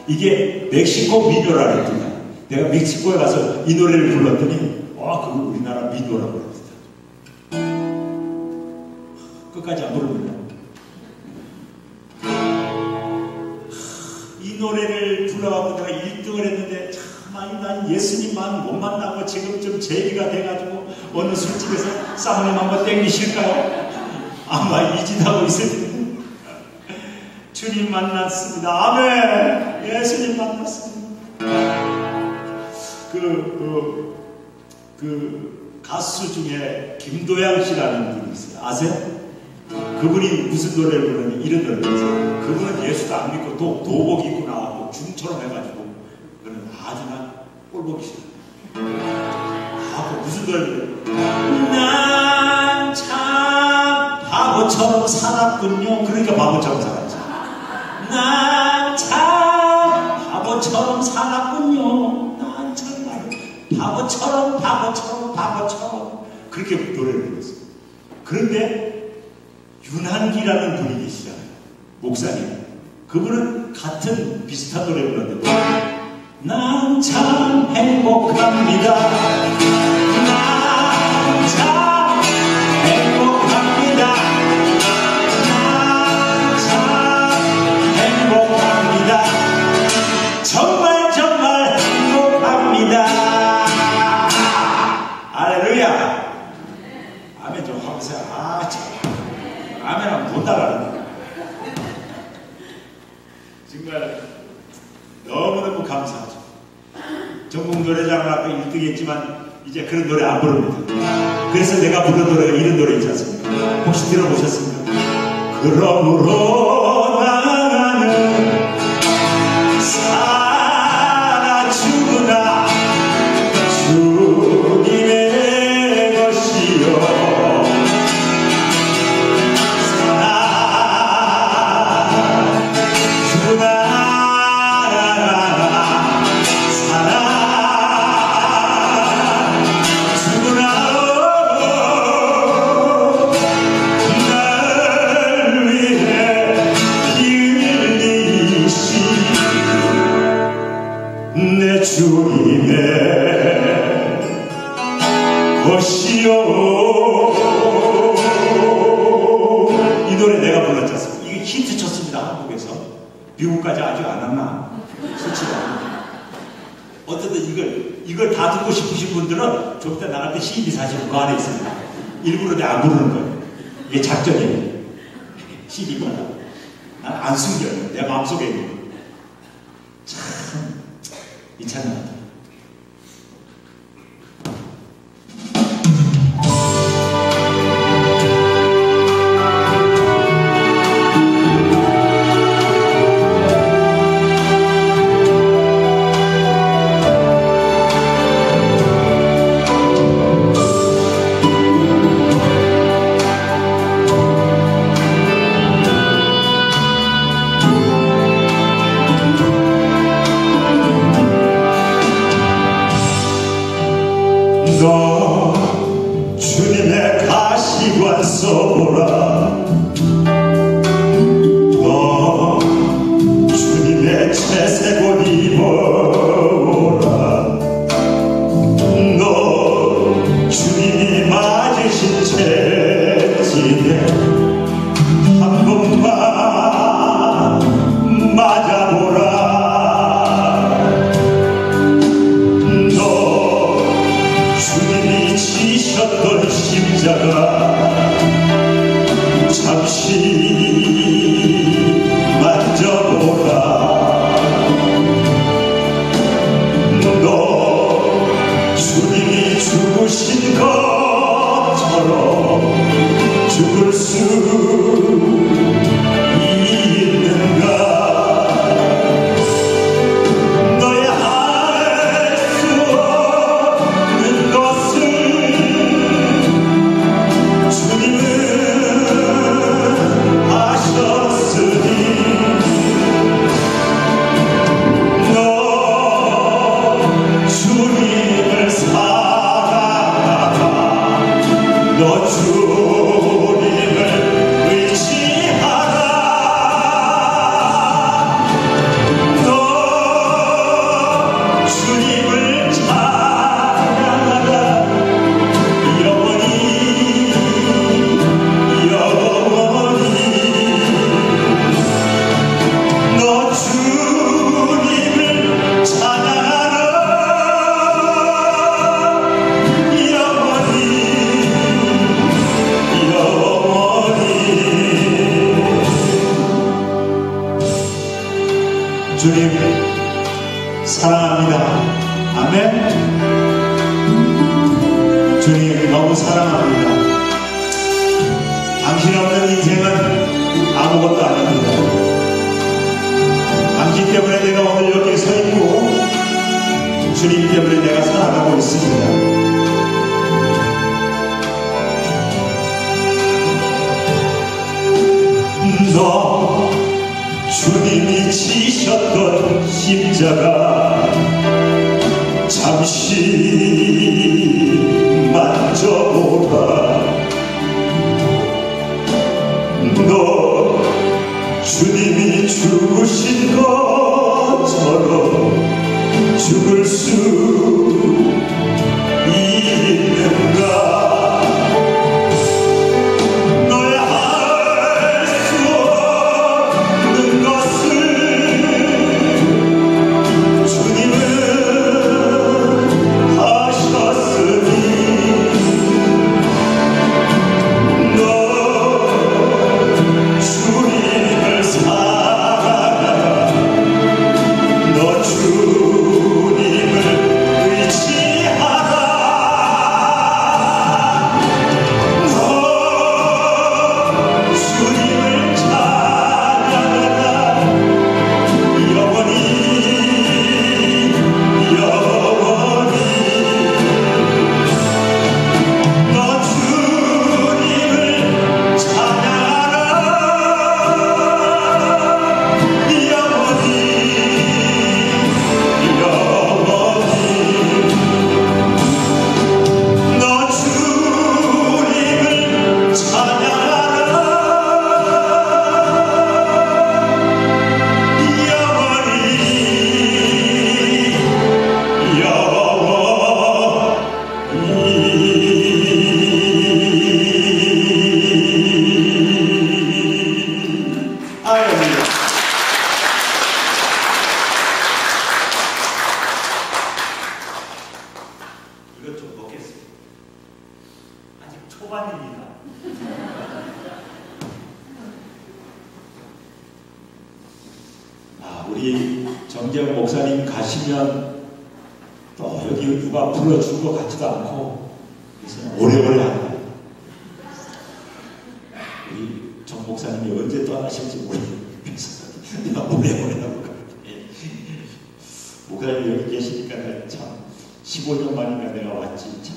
이게 멕시코 민요라 그랬더니 내가 멕시코에 가서 이 노래를 불렀더니 그거 우리나라 민요라고 그랬다. 끝까지 안 부릅니다. 이 노래를 불러가고 내가 1등을 했는데 참 난 예수님만 못 만나고 지금 좀 재기가 돼가지고 어느 술집에서 사모님 한번 땡기실까요? 아마 이짓하고 있을 텐데 주님 만났습니다. 아멘. 예수님 만났습니다. 그 가수 중에 김도양 씨라는 분이 있어요. 아세요? 그분이 무슨 노래를 부르냐면 이런 노래를 불렀어요. 그분은 예수도 안 믿고 도복 입고 나와고 중처럼 해가지고 그는 아주나 꼴보기 싫어. 무슨 노래를 난 참 바보처럼 살았군요. 그러니까 바보처럼 살았지. 난 참 바보처럼 살았군요. 난 정말 바보처럼 그렇게 노래를 불렀어요. 그런데 윤한기라는 분이 계시잖아요. 목사님. 그분은 같은 비슷한 노래 불렀는데 난 참 행복합니다. 난 참 행복합니다. 난 참 행복합니다. 정말 행복합니다. 할렐루야. 아멘 좀 하보세요. 아멘 하면 못 나가는데. 정말 너무너무 감사하죠. 전국 노래자랑 아까 1등 했지만 이제 그런 노래 안 부릅니다. 그래서 내가 부른 노래가 이런 노래 있지 않습니까? 혹시 들어보셨습니까? 그러므로 나는 살아 죽으나 주님의 것이요 주님의 것이요. 이 노래 내가 불렀지 않습니까? 이게 히트 쳤습니다. 한국에서. 미국까지 아주 안 왔나? 솔직히 어쨌든 이걸 다 듣고 싶으신 분들은 좀 이따 나갈 때 CD 사시는 그 안에 있습니다. 일부러 내가 안 부르는 거예요. 이게 작전이에요. CD가 난 안 숨겨요. 내 마음속에 있는 거. 참 이찬입니다. 너 주님의 가시관 써보라. 너 주님의 채색옷 입어보라. 너 주님이 맞으신 채찍에 한 번만 맞아보라. 지셨던 십자가 잠시 만져보라. 너 주님이 죽으신 것처럼 죽을 수 있는가? 주님은 주님 사랑합니다. 아멘. 주님 너무 사랑합니다. 당신 없는 인생은 아무것도 아닙니다. 당신 때문에 내가 오늘 여기에 서 있고 주님 때문에 내가 살아가고 있습니다. 너 주님이 지셨던 십자가 잠시 만져보라. 너 주님이 죽으신 것처럼 죽을 수 있는가? 우리 정재훈 목사님 가시면 또 여기 누가 불러줄 것 같지도 않고 그래서 오래오래 합니다. 우리 정 목사님이 언제 떠나실지 모르겠어서 내가 오래오래 하고 목사님이 여기 계시니까 내가 참 15년 만인가 내가 왔지. 참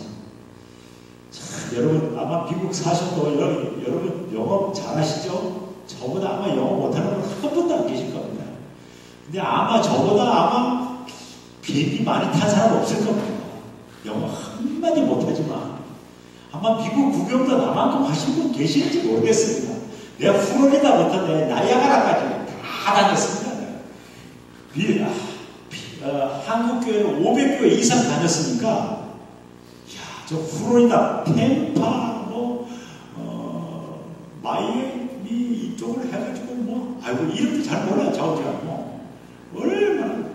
여러분 아마 미국 사셔도 여러분 영어 잘하시죠? 저보다 아마 영어 못하는 분 한 번도 안 계실 겁니다. 근데 아마 저보다 아마 비행기 많이 탄 사람 없을 겁니다. 영어 한마디 못하지만 아마 미국 구경도 나만큼 하신 분 계실지 모르겠습니다. 내가 플로리다부터 나이아가라까지 다 다녔습니다. 한국 교회는 500교회 이상 다녔으니까 야, 저 플로리다, 템파, 마이애미 이쪽을 해가지고 아이고 이름도 잘 몰라 자우지가 얼마나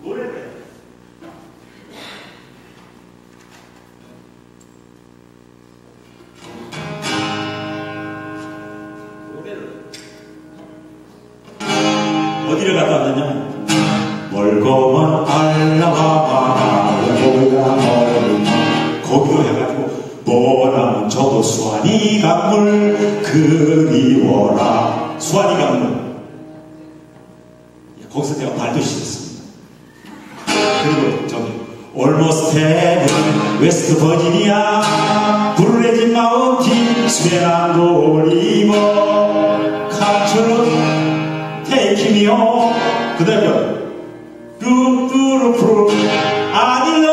노래를 어디를 갔다 왔느냐? 멀고 먼 알라바마 거기로 해가지고 뭐라면 저도 수완이 강물 그리워라. 수완이 강물 거기서 내가 발도 씻었습니다. 그리고 저기 Almost Heaven West Virginia 브루레진 마운틴 스웨란도 리버 칸처럼 Take me home 그 다음에 루루루루 아니너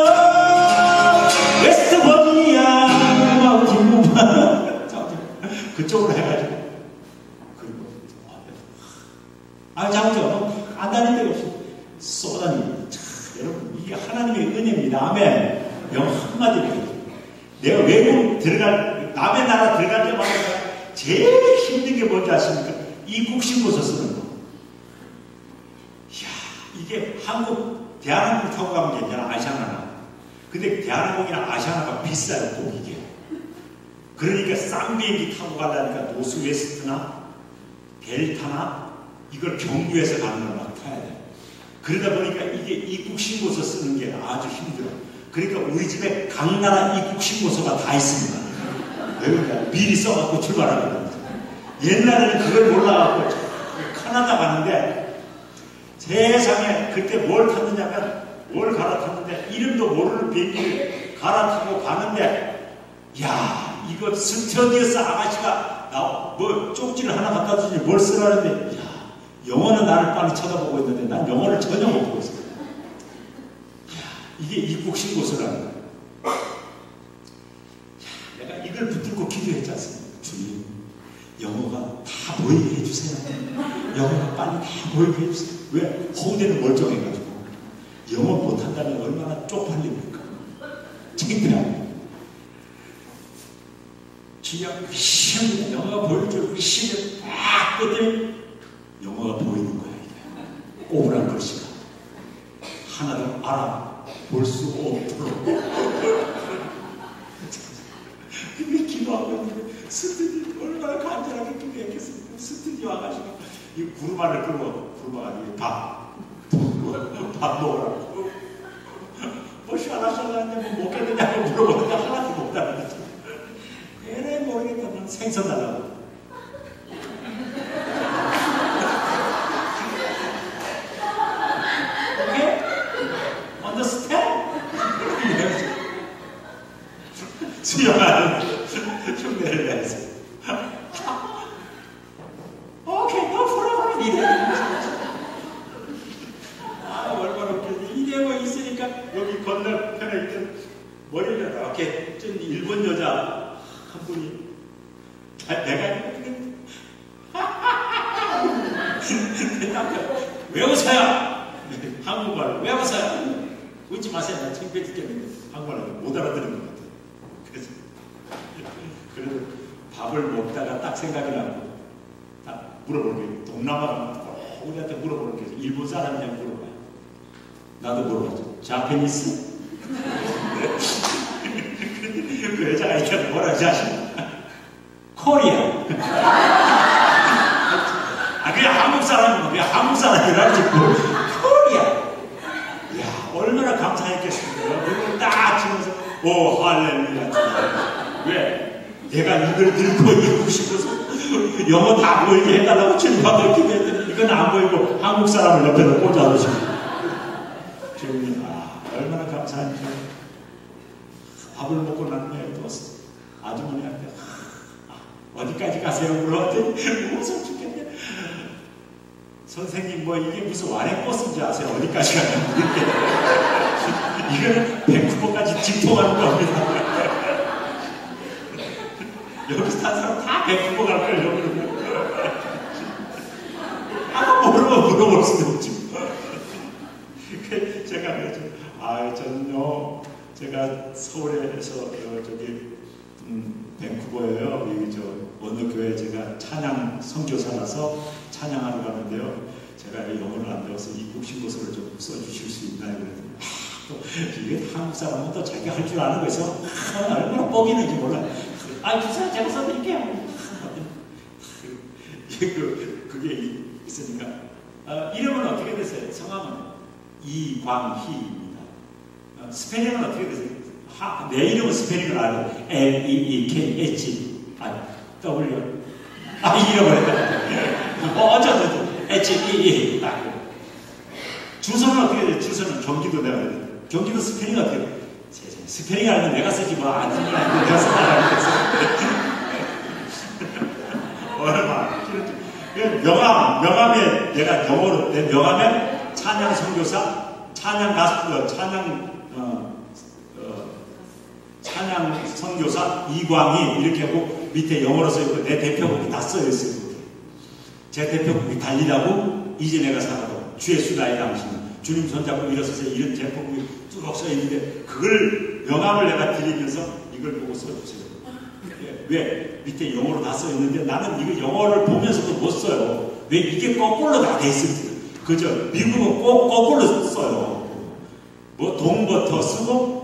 웨스트 버지니아 마운틴 그쪽으로 해가지고 장우죠 안 다닐 데가 없어 쏘다니 여러분 이게 하나님의 은혜입니다. 아멘. 영어 한마디 내가 외국 남의 나라 들어갈 때마다 제일 힘든 게 뭔지 아십니까? 이 국신고서 쓰는 거. 이야, 이게 대한항공 타고 가면 괜찮아, 아시아나나. 근데 대한항공이랑 아시아나가 비싸요, 또 이게. 그러니까 싼 비행기 타고 가려니까 노스웨스트나 델타나 이걸 경유해서 가는 걸 막 해야 돼. 그러다 보니까 이게 입국신고서 쓰는 게 아주 힘들어. 그러니까 우리 집에 각 나라 입국신고서가 다 있습니다. 여기가 미리 써갖고 출발하거든요. 옛날에는 그걸 몰라갖고 캐나다 가는데 세상에 그때 뭘 탔느냐면 뭘 갈아탔는데 이름도 모르는 비행기를 갈아타고 가는데 야 이거 스튜어디스 아가씨가 나 뭐 쪽지를 하나 갖다 주지 뭘 쓰라는데 야 영어는 나를 빨리 쳐다보고 있는데 난 영어를 전혀 못 보고 있어. 야 이게 입국신고서라는 거야. 내가 이걸 붙들고 기도했지 않습니까? 주님 영어가 다 보이게 해주세요. 영어가 빨리 다 보이게 해주세요. 왜? 홍대는 멀쩡해가지고 영어 못한다면 얼마나 쪽팔립니까? 창피하고 주여 위시합니다. 영어가 보일 줄 위시를 딱 끄더니 영어가 보이는 거야. 이게 꼬부란 글씨가 하나도 알아볼 수 없도록 그게 기도하고 있는데 스튜디 얼마나 간절하게 기도했겠습니까? 스튜디 와가지고 이 구르마를 끌고 구르마가 밥 먹으라고 뭐 샤라샤라한테 뭐 먹겠느냐고 물어보는데 하나도 먹다는 거지. 에레 모르겠다면 생선 달라고. 오케이? Understand? 수영하는 흉내를 내서 오케이, no problem. 이래. 아, 얼마나 웃겼지. 이래고 있으니까 여기 건너편에 있던 머리를 이렇게 좀 일본 여자 한 분이 내가 왜 웃어요? 한국말 왜 웃어요? 웃지 마세요. 나 창피해 죽겠는데 한국말 못 알아듣는 것 같아요. 그래서 밥을 먹다가 딱 생각이 나고 딱 물어보는 게 동남아 우리한테 물어보는 게 일본 사람이냐고 물어봐요. 나도 물어봤죠. 자페니스? 그 여자가 이렇게 뭐라 하지 아십니까? 코리아. 아, 그냥 한국 사람이고, 그냥 한국 사람이라 지고 코리아. 야, 얼마나 감사했겠습니까? 그걸 딱 치면서, 오, 할렐루야. 왜? 내가 이걸 들고 읽고 싶어서 영어 다 보이게 해달라고 주님하고 기도했더니 이건 안 보이고 한국 사람을 옆에다 꽂아놓으시고. 주님, 아, 얼마나 감사한지. 밥을 먹고 난 후에 또 아주머니한테 어디까지 가세요? 물어봤더니 웃어 죽겠네. 선생님 뭐 이게 무슨 와랭버스인지 아세요? 어디까지 가냐고 이거는 밴쿠버까지 직통하는 겁니다. 여기서 탄 사람 다 밴쿠버 갈 거예요. 아까 물어볼 수도 있지. 제가 그랬죠. 아, 저는요 제가 서울에서 저기 밴쿠버예요. 여기 저 어느 교회 제가 찬양 선교사라서 찬양하러 가는데요. 제가 영어를 안 배워서 입국신고서를 좀 써주실 수 있나요? 그랬더니 또 이게 한국 사람은 또 자기가 할 줄 아는 거에서 얼마나 뻑이는지 몰라요. 아, 주사 제가 써드릴게요. 그게 있으니까 이름은 어떻게 되세요? 성함은 이광희입니다. 스페링은 어떻게 되세요? 내 이름은 스페링을 알아요. L-E-E-K-H W 잃어버렸다. 어쩌든 H-E-E 딱. 주소는 어떻게 돼요? 주소는 경기도 내가 해야 돼. 경기도 스페링 어떻게 돼요? 스페링 알면 내가 쓰지 뭐 안 쓰면 안 돼. 내가 쓰면 얼마 명함에 내가 영어로 내 명함에 찬양 선교사, 찬양 가수, 찬양 선교사 이광희 이렇게 하고 밑에 영어로 써있고 내 대표곡이 다 써있어요. 제 대표곡이 달리라고 이제 내가 살아도 주의 수다의 당신 주님 손잡고 일어서서 이런 제목이 쭉 써있는데 그걸 명함을 내가 드리면서 이걸 보고 써주세요. 왜? 밑에 영어로 다 써있는데 나는 이거 영어를 보면서도 못 써요. 왜? 이게 거꾸로 다 돼 있습니다. 그죠? 미국은 꼭 거꾸로 써요. 뭐 동부터 쓰고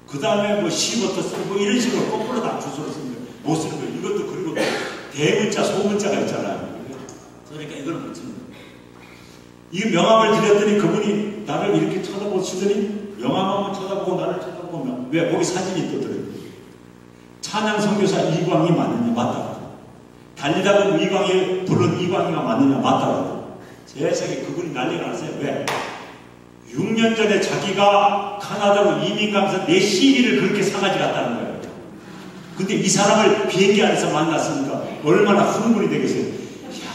그 다음에 뭐 시부터 쓰고 뭐 이런 식으로 거꾸로 다 주소를 씁니다. 못 쓰는 거예요. 이것도 그리고 대문자 소문자가 있잖아요. 그러니까 이걸 못 쓰는 거예요. 이 명함을 드렸더니 그분이 나를 이렇게 쳐다보시더니 명함만 쳐다보고 나를 쳐다보면 왜? 거기 사진이 또 들어요. 찬양 선교사 이광이 맞느냐? 맞다고. 달리다가 이광이 부른 이광이가 맞느냐? 맞다고. 세상에 그분이 난리가 났어요. 왜? 6년 전에 자기가 카나다로 이민 가면서 내 CD를 그렇게 사가지 갔다는 거예요. 근데 이 사람을 비행기 안에서 만났으니까 얼마나 흥분이 되겠어요. 이야,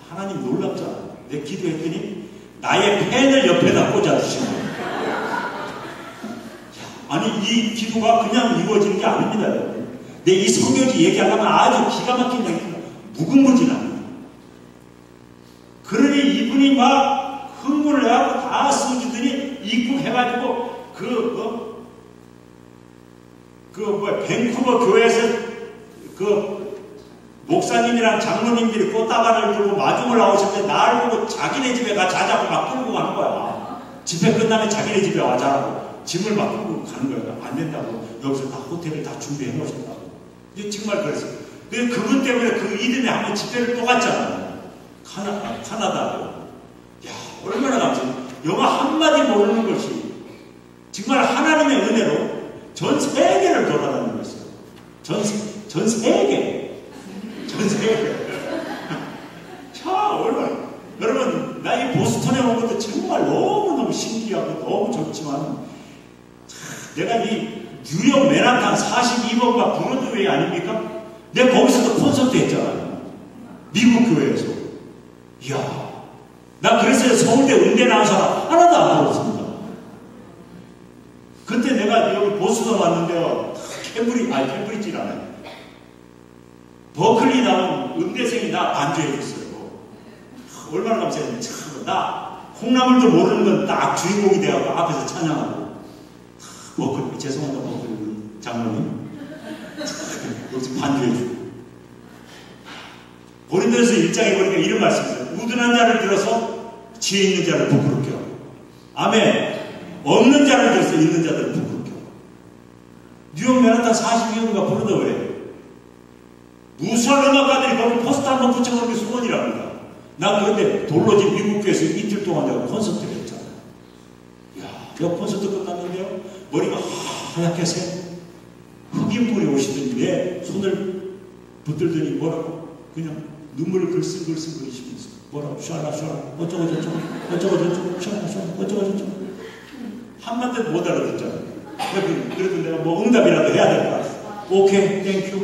하나님 놀랍잖아. 내 기도했더니 나의 펜을 옆에다 꽂아주신 거예요. 아니 이 기도가 그냥 이루어지는 게 아닙니다. 내 이 성경지 얘기하려면 아주 기가 막힌 얘기입니다. 무궁무진합니다. 그러니 이분이 막 흥분을 해가지고 다 써주더니 입국해가지고 밴쿠버 교회에서 목사님이랑 장로님들이 꽃다발을 들고 마중을 나오셨는데 나를 보고 자기네 집에 가 자자고 막 끌고 가는 거야. 집회 끝나면 자기네 집에 와 자라고 짐을 막 끌고 가는 거야. 안 된다고. 여기서 다 호텔을 다 준비해 놓으셨다고. 이게 정말 그랬어요. 근데 그분 때문에 그 이듬해 한번 집회를 또 갔잖아요. 카나다로. 야, 얼마나 감사해요. 영어 한마디 모르는 것이 정말 하나님의 은혜로 전 세계를 돌아다니는 것이에요. 전 세계. 자, 얼마나. 여러분, 나 이 보스턴에 온 것도 정말 너무너무 신기하고 너무 좋지만, 내가 이 뉴욕 맨하탄 42번가 브로드웨이 아닙니까? 내가 거기서도 콘서트 했잖아요. 미국 교회에서. 이야. 나 그래서 서울대 음대 나온 사람 하나도 안 들었습니다. 그때 내가 여기 보스턴 왔는데요. 캠브리지라네. 버클리 나온 음대생이 나 반주해줬어요. 얼마나 감사했는지. 참, 나 콩나물도 모르는 건 딱 주인공이 되어서 앞에서 찬양하고. 버클리, 죄송합니다, 버클리 장로님. 여기서 반주해주고. 고린도전서 1장에 보니까 이런 말씀이 있어요. 우둔한 자를 들어서 지혜 있는 자를 부끄럽게 하고. 아멘. 없는 자를 들어서 있는 자들을 부끄럽게 하고. 뉴욕 맨하탄 42호가 브로드웨이. 무수한 음악가들이 거기 포스터 한번 붙여놓는 게 소원이랍니다. 난 그런데 돌로집 미국교에서 이틀 동안 내가 콘서트를 했잖아요. 이야, 내가 콘서트 끝났는데요. 머리가 하얗게 새 흑인분이 오시더니 내 손을 붙들더니 뭐라고 그냥 눈물을 글썽글썽거리시면서 뭐라고 샤라 어쩌고저쩌고 샤라 어쩌고저쩌고 한마디도 못 알아듣잖아요. 그래도 내가 뭐 응답이라도 해야 될 것 같아요. 오케이 땡큐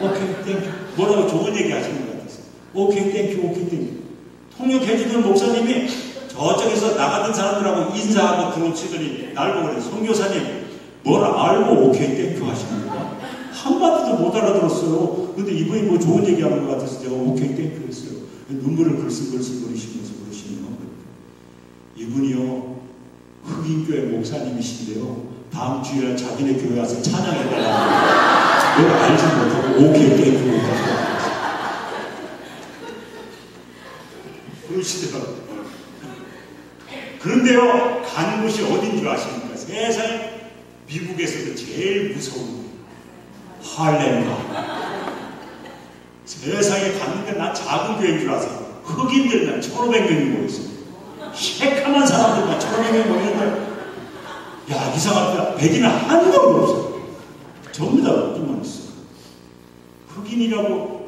오케이 땡큐 뭐라고 좋은 얘기 하시는 것 같아서 오케이 땡큐 통역해주던 목사님이 저쪽에서 나가던 사람들하고 인사하고 들어오시더니 날 보고 그래. 선교사님 뭐라 알고 오케이 땡큐 하시는 거야? 한마디도 못 알아들었어요. 근데 이분이 뭐 좋은 얘기하는 것 같아서 제가 오케이 땡큐 했어요. 눈물을 글썽글썽거리시면서 그러시는 겁니다. 이분이요 흑인교회 목사님이신데요. 다음 주일에 자기네 교회 와서 찬양해달라고 뭘 알지 못하고 오케이 땡큐 그러시더라고요. 그런데요 간 곳이 어딘 줄 아십니까? 세상에 미국에서도 제일 무서운 할렘가. 세상에 갔는데 난 작은 교회인 줄 아세요. 흑인들만 1,500명이 모였어요. 새까만 사람들만 1,500명이 모였는데 야 이상합니다. 백인은 한 명도 없어요. 전부 다 흑인만 있어요. 흑인이라고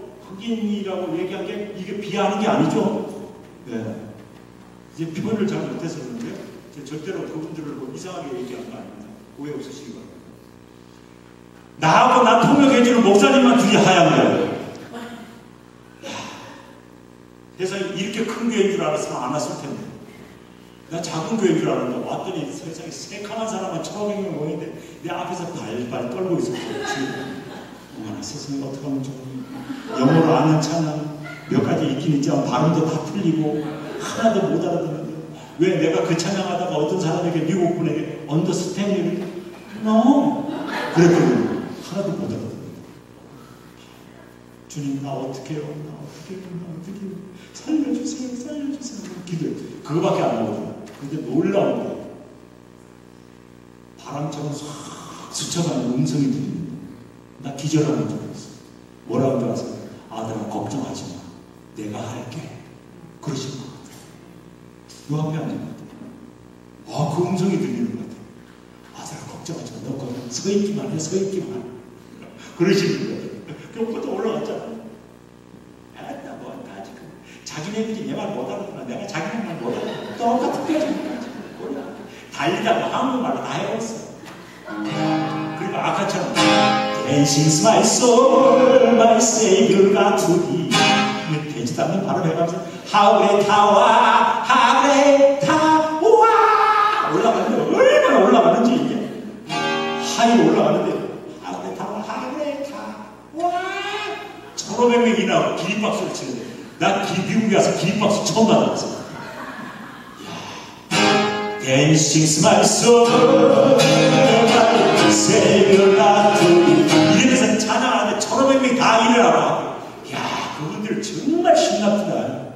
얘기한 게 이게 비하하는 게 아니죠. 네. 이제 표현을 잘 못해서 그런데 절대로 그분들을 뭐 이상하게 얘기한 거 아닙니다. 오해 없으시기 바랍니다. 나하고 나 통역해주는 목사님만 둘이 하얀 거예요. 세상에 이렇게 큰 교회인 줄 알았으면 안 왔을 텐데. 나 작은 교회인 줄 알았는데 왔더니 세상에 새카만 사람은 1,500명 모이는데 내 앞에서 발발 떨고 있었어요. 어머나 세상에 어떻게 하면 좋으니. 영어로 아는 찬양 몇 가지 있긴 있지만 발음도 다 틀리고 하나도 못 알아듣는데 왜 내가 그 찬양하다가 어떤 사람에게 미국 분에게 언더스탠딩을 그랬거든요. 하나도 못 알아듣는다. 주님 나 어떻게 해요? 살려주세요. 기도해. 그거밖에 안 나오더라. 근데 놀라운 게 바람처럼 싹 스쳐가는 음성이 들립니다. 나 기절하는 줄 알았어. 뭐라고 줄 아세요? 아들아 걱정하지 마. 내가 할게. 그러신 것 같아요. 요 앞에 앉은 것 같아요. 그 음성이 들리는 것 같아요. 아들아, 걱정하지 마. 너 거기 서 있기만 해, 서 있기만 해. 그러시는 거예요. 그럼 올라갔잖아. 나 뭐, 나 지금. 자기네들이 내 말 못 알아듣나? 내가 자기네 말 못 알아듣나? 똑같은 거지. 달리다가 한국말로 다 해봤어. 그리고 아까처럼 Dancing's my soul, my savior가 투디. 되지도 않는 발음 해가면서 하울의 타와, 하울의 타와 올라가는데 얼마나 올라가는지 이게 하이로 올라가는데 하울의 타와, 하울의 타와 1500명이나 기립박수를 치는데 나 미국에 가서 기립박수 처음 받았어. Dancing's my soul, my savior가 투디. 이래서 찬양하는데 1500명이 다 일어나고 그분들 정말 신납니다.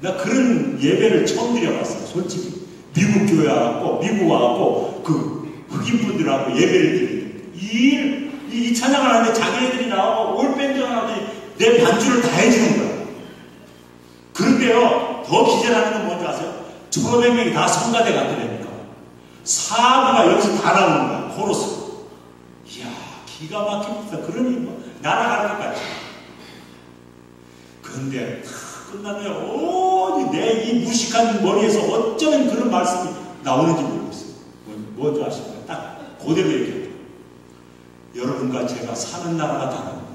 나 그런 예배를 처음 드려봤어. 솔직히 미국 교회 와갖고 미국 와갖고 그 흑인분들하고 예배를 드리는데 이 찬양을 하는데 자기네들이 나오고 올밴드 하는데 내 반주를 다 해주는 거야. 그런데요 더 기절하는 건 뭔지 아세요? 1500명이 다 성가대 같으니까 사부가 여기서 다 나오는 거야. 코러스. 이야 기가 막힙니다. 그러니 뭐 날아가는 것 같지. 근데 끝나면 내 이 무식한 머리에서 어쩌면 그런 말씀이 나오는지 모르겠어요. 뭔지 아십니까? 딱 그대로 얘기해요. 여러분과 제가 사는 나라가 다릅니다.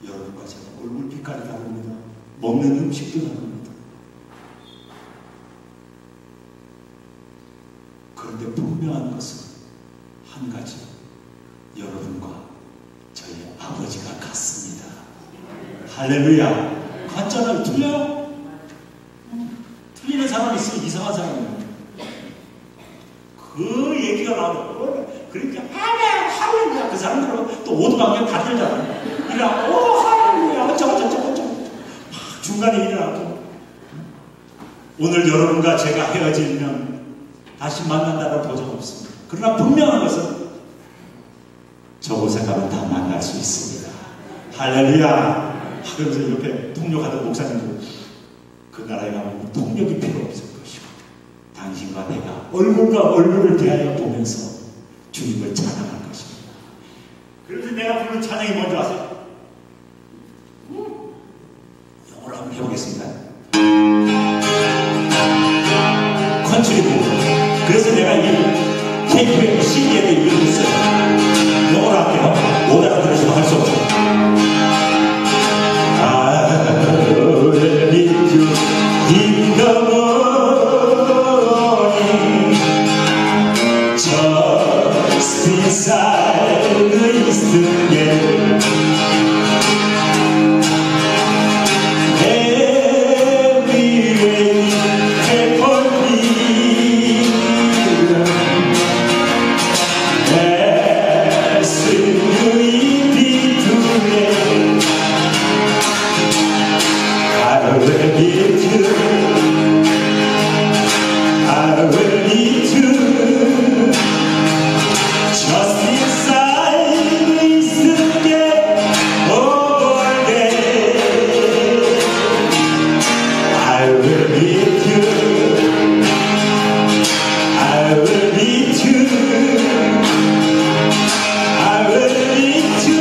여러분과 제가 얼굴 빛깔이 다릅니다. 먹는 음식도 다릅니다. 그런데 분명한 것은 한 가지. 여러분과 저희 아버지가 같습니다. 할렐루야. 같잖아요. 틀려요? 틀리는 사람이 있으면 이상한 사람이에요. 그 얘기가 나오면 그러니까 할렐루야. 그 사람들은 또 오두방경 다 들잖아요. 이러고 할렐루야 어쩌고 막 중간에 일어나고. 오늘 여러분과 제가 헤어지면 다시 만난다는 보장 없습니다. 그러나 분명한 것은 저곳에 가면 다 만날 수 있습니다. 할렐루야. 그러면서 옆에 통역하던 목사님도 그 나라에 가면 통역이 필요 없을 것이고 당신과 내가 얼굴과 얼굴을 대하여 보면서 주님을 찬양할 것입니다. 그래서 내가 부르는 찬양이 뭔지 아세요? 영어로 한번 해보겠습니다. 컨트리 부분. 그래서 내가 이 KBS CD에도 이걸 했어요. 영어로 할게요. 못 알아들으시면 할 수 없어요. In the morning, just inside the eastern gate, every way for me, as you need today, I will give you. I will need you. Just inside this gate all day. I will need you. I will need you. I will need you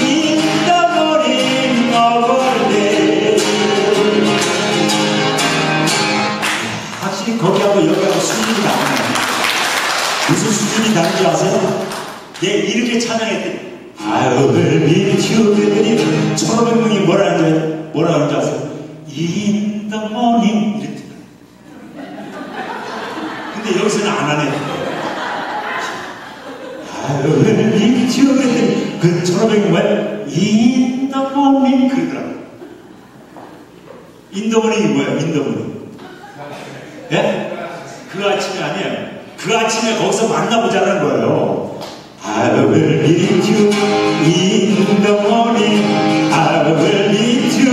in the morning of all day. 확실히 거기하고 여기하고 수준이 다르네요. 무슨 수준이 다른지 아세요? 이렇게 찬양했더니 I will meet you 그랬더니 1500명이 뭐라 하는지 아세요? In the morning 이랬더니 근데 여기서는 안 하네. I will meet you 그랬더니 그 1500명이 뭐야? In the morning 그러더라고요. In the morning이 뭐야? In the morning 예? 그 아침이 아니에요. 그 아침에 거기서 만나보자는 거예요. I will meet you in the morning. I will meet you.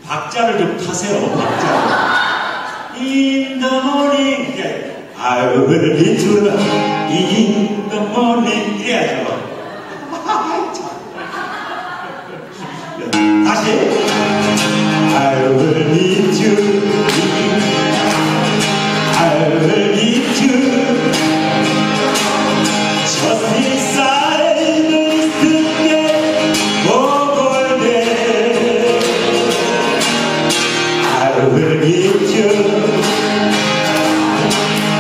박자를 좀 타세요. 박자를. In the morning. I will meet you in the morning. 이래야죠. 다시 I will meet you I will meet you just inside the golden I will meet you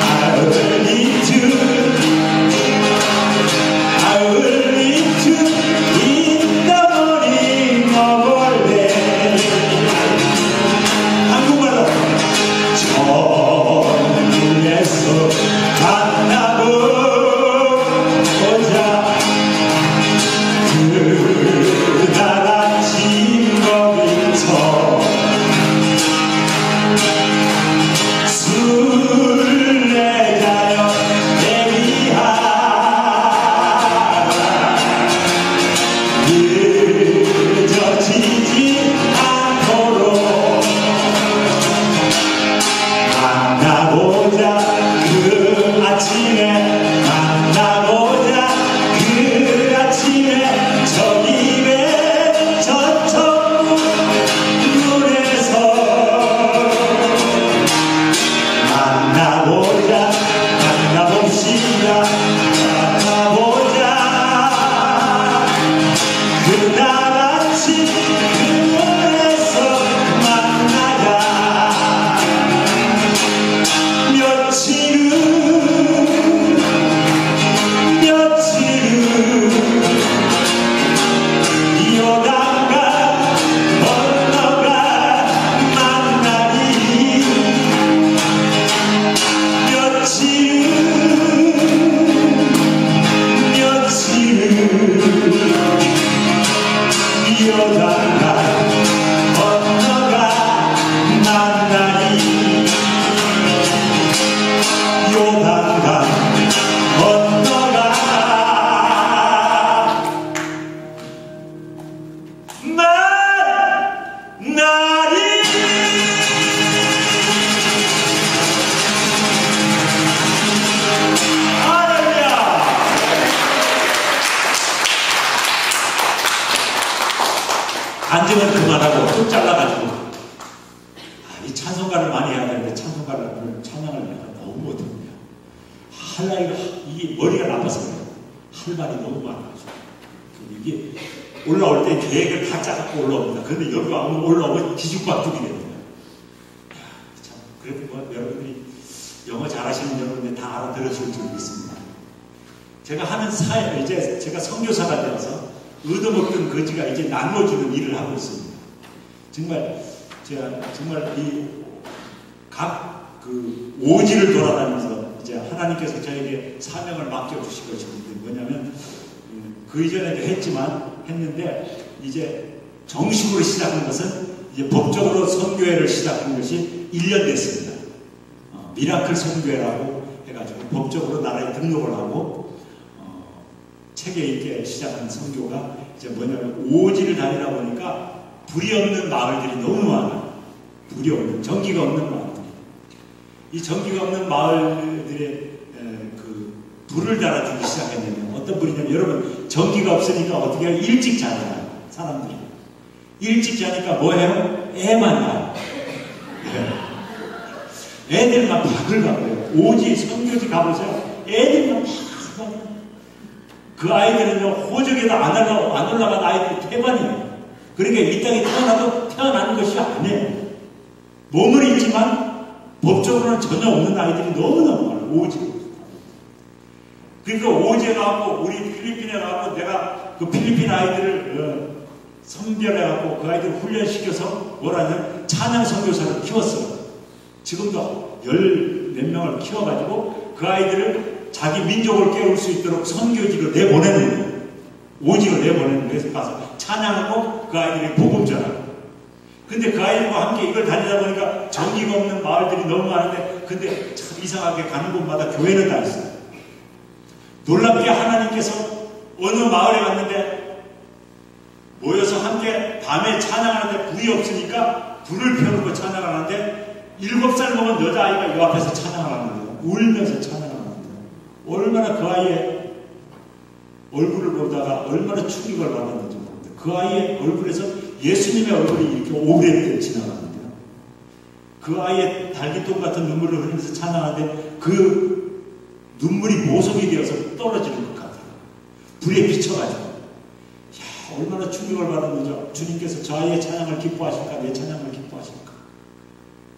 I will meet you I will meet you in the morning of our day 한국말로 천국에서 만나고 오자 그날 아침 거기서 순례자여 늦어지지 않도록 만나보자 그 아침에 만나보자 그 아침에 저 입에 저쪽 눈에서 만나보자 만나봅시다 만나보자 그날 아침 그곳에서 만나자 며칠 후 요단강 건너가 만나리 며칠 후 요단강 건너가 만나리 요단강 건너가 만나리 할렐루야. 앉으면 그만하고 쭉 잘라가지고 이 찬송가를 많이 해야 되는데 찬송가를 찬양을 내가 너무 못했네요. 할 나이가 이게 머리가 나빠서 그래요. 할 말이 너무 많아가지고 이게 올라올 때 계획을 다 짜갖고 올라옵니다. 그런데 여기 올라오면 뒤죽박죽이 됩니다. 참 그래도 뭐 여러분들이 영어 잘하시는 여러분들 다 알아들으실 줄 믿습니다. 제가 하는 사회 이제 제가 선교사가 되어서 얻어먹던 거지가 이제 나눠주는 일을 하고 있습니다. 정말 제가 정말 이 각 그 오지를 돌아다니면서 이제 하나님께서 저에게 사명을 맡겨주신 것이 뭐냐면 그 이전에도 했는데 이제 정식으로 시작한 것은 이제 법적으로 선교회를 시작한 것이 1년 됐습니다. 미라클 선교회라고 해가지고 법적으로 나라에 등록을 하고 체계 있게 시작한 선교가 이제 뭐냐면 오지를 다니다 보니까 불이 없는 마을들이 너무 많아요. 불이 없는, 전기가 없는 마을들이. 이 전기가 없는 마을들의 그 불을 달아주기 시작했냐면 어떤 불이냐면 여러분 전기가 없으니까 어떻게 해요? 일찍 자잖아요. 사람들이. 일찍 자니까 뭐 해요? 애만 낳아요. 애들만 바글바글해요. 오지 선교지 가보세요. 애들만 바글바글해요. 그 아이들은요 호적에도 안 올라간 아이들이 태반이에요. 그러니까 이 땅에 태어나도 태어나는 것이 아니에요. 몸은 있지만 법적으로는 전혀 없는 아이들이 너무너무 많아요. 오지. 그러니까 오지에 가고 우리 필리핀에 가고 내가 그 필리핀 아이들을 선별해갖고 그 아이들을 훈련시켜서 뭐라냐면 찬양 선교사를 키웠어요. 지금도 10몇 명을 키워가지고 그 아이들을 자기 민족을 깨울 수 있도록 선교지로 내보내는 거예요. 오지로 내보내는 거예요. 그래서 가서 찬양하고 그 아이들이 복음 전하고. 근데 그 아이들과 함께 이걸 다니다 보니까 전기가 없는 마을들이 너무 많은데 근데 참 이상하게 가는 곳마다 교회는 다 있어요. 놀랍게 하나님께서 어느 마을에 갔는데 모여서 함께 밤에 찬양하는데 불이 없으니까 불을 펴놓고 찬양을 하는데 7살 먹은 여자아이가 이 앞에서 찬양을 하는 거예요. 울면서 찬양을 하는 거예요. 얼마나 그 아이의 얼굴을 보다가 얼마나 충격을 받았는지 모릅니다. 그 아이의 얼굴에서 예수님의 얼굴이 이렇게 오래되게 지나가는데요. 그 아이의 달기똥 같은 눈물을 흘리면서 찬양하는데 그 눈물이 보석이 되어서 떨어지는 것 같아요. 불에 비춰가지고. 야, 얼마나 충격을 받았는지. 주님께서 저 아이의 찬양을 기뻐하실까? 내 찬양을 기뻐하실까?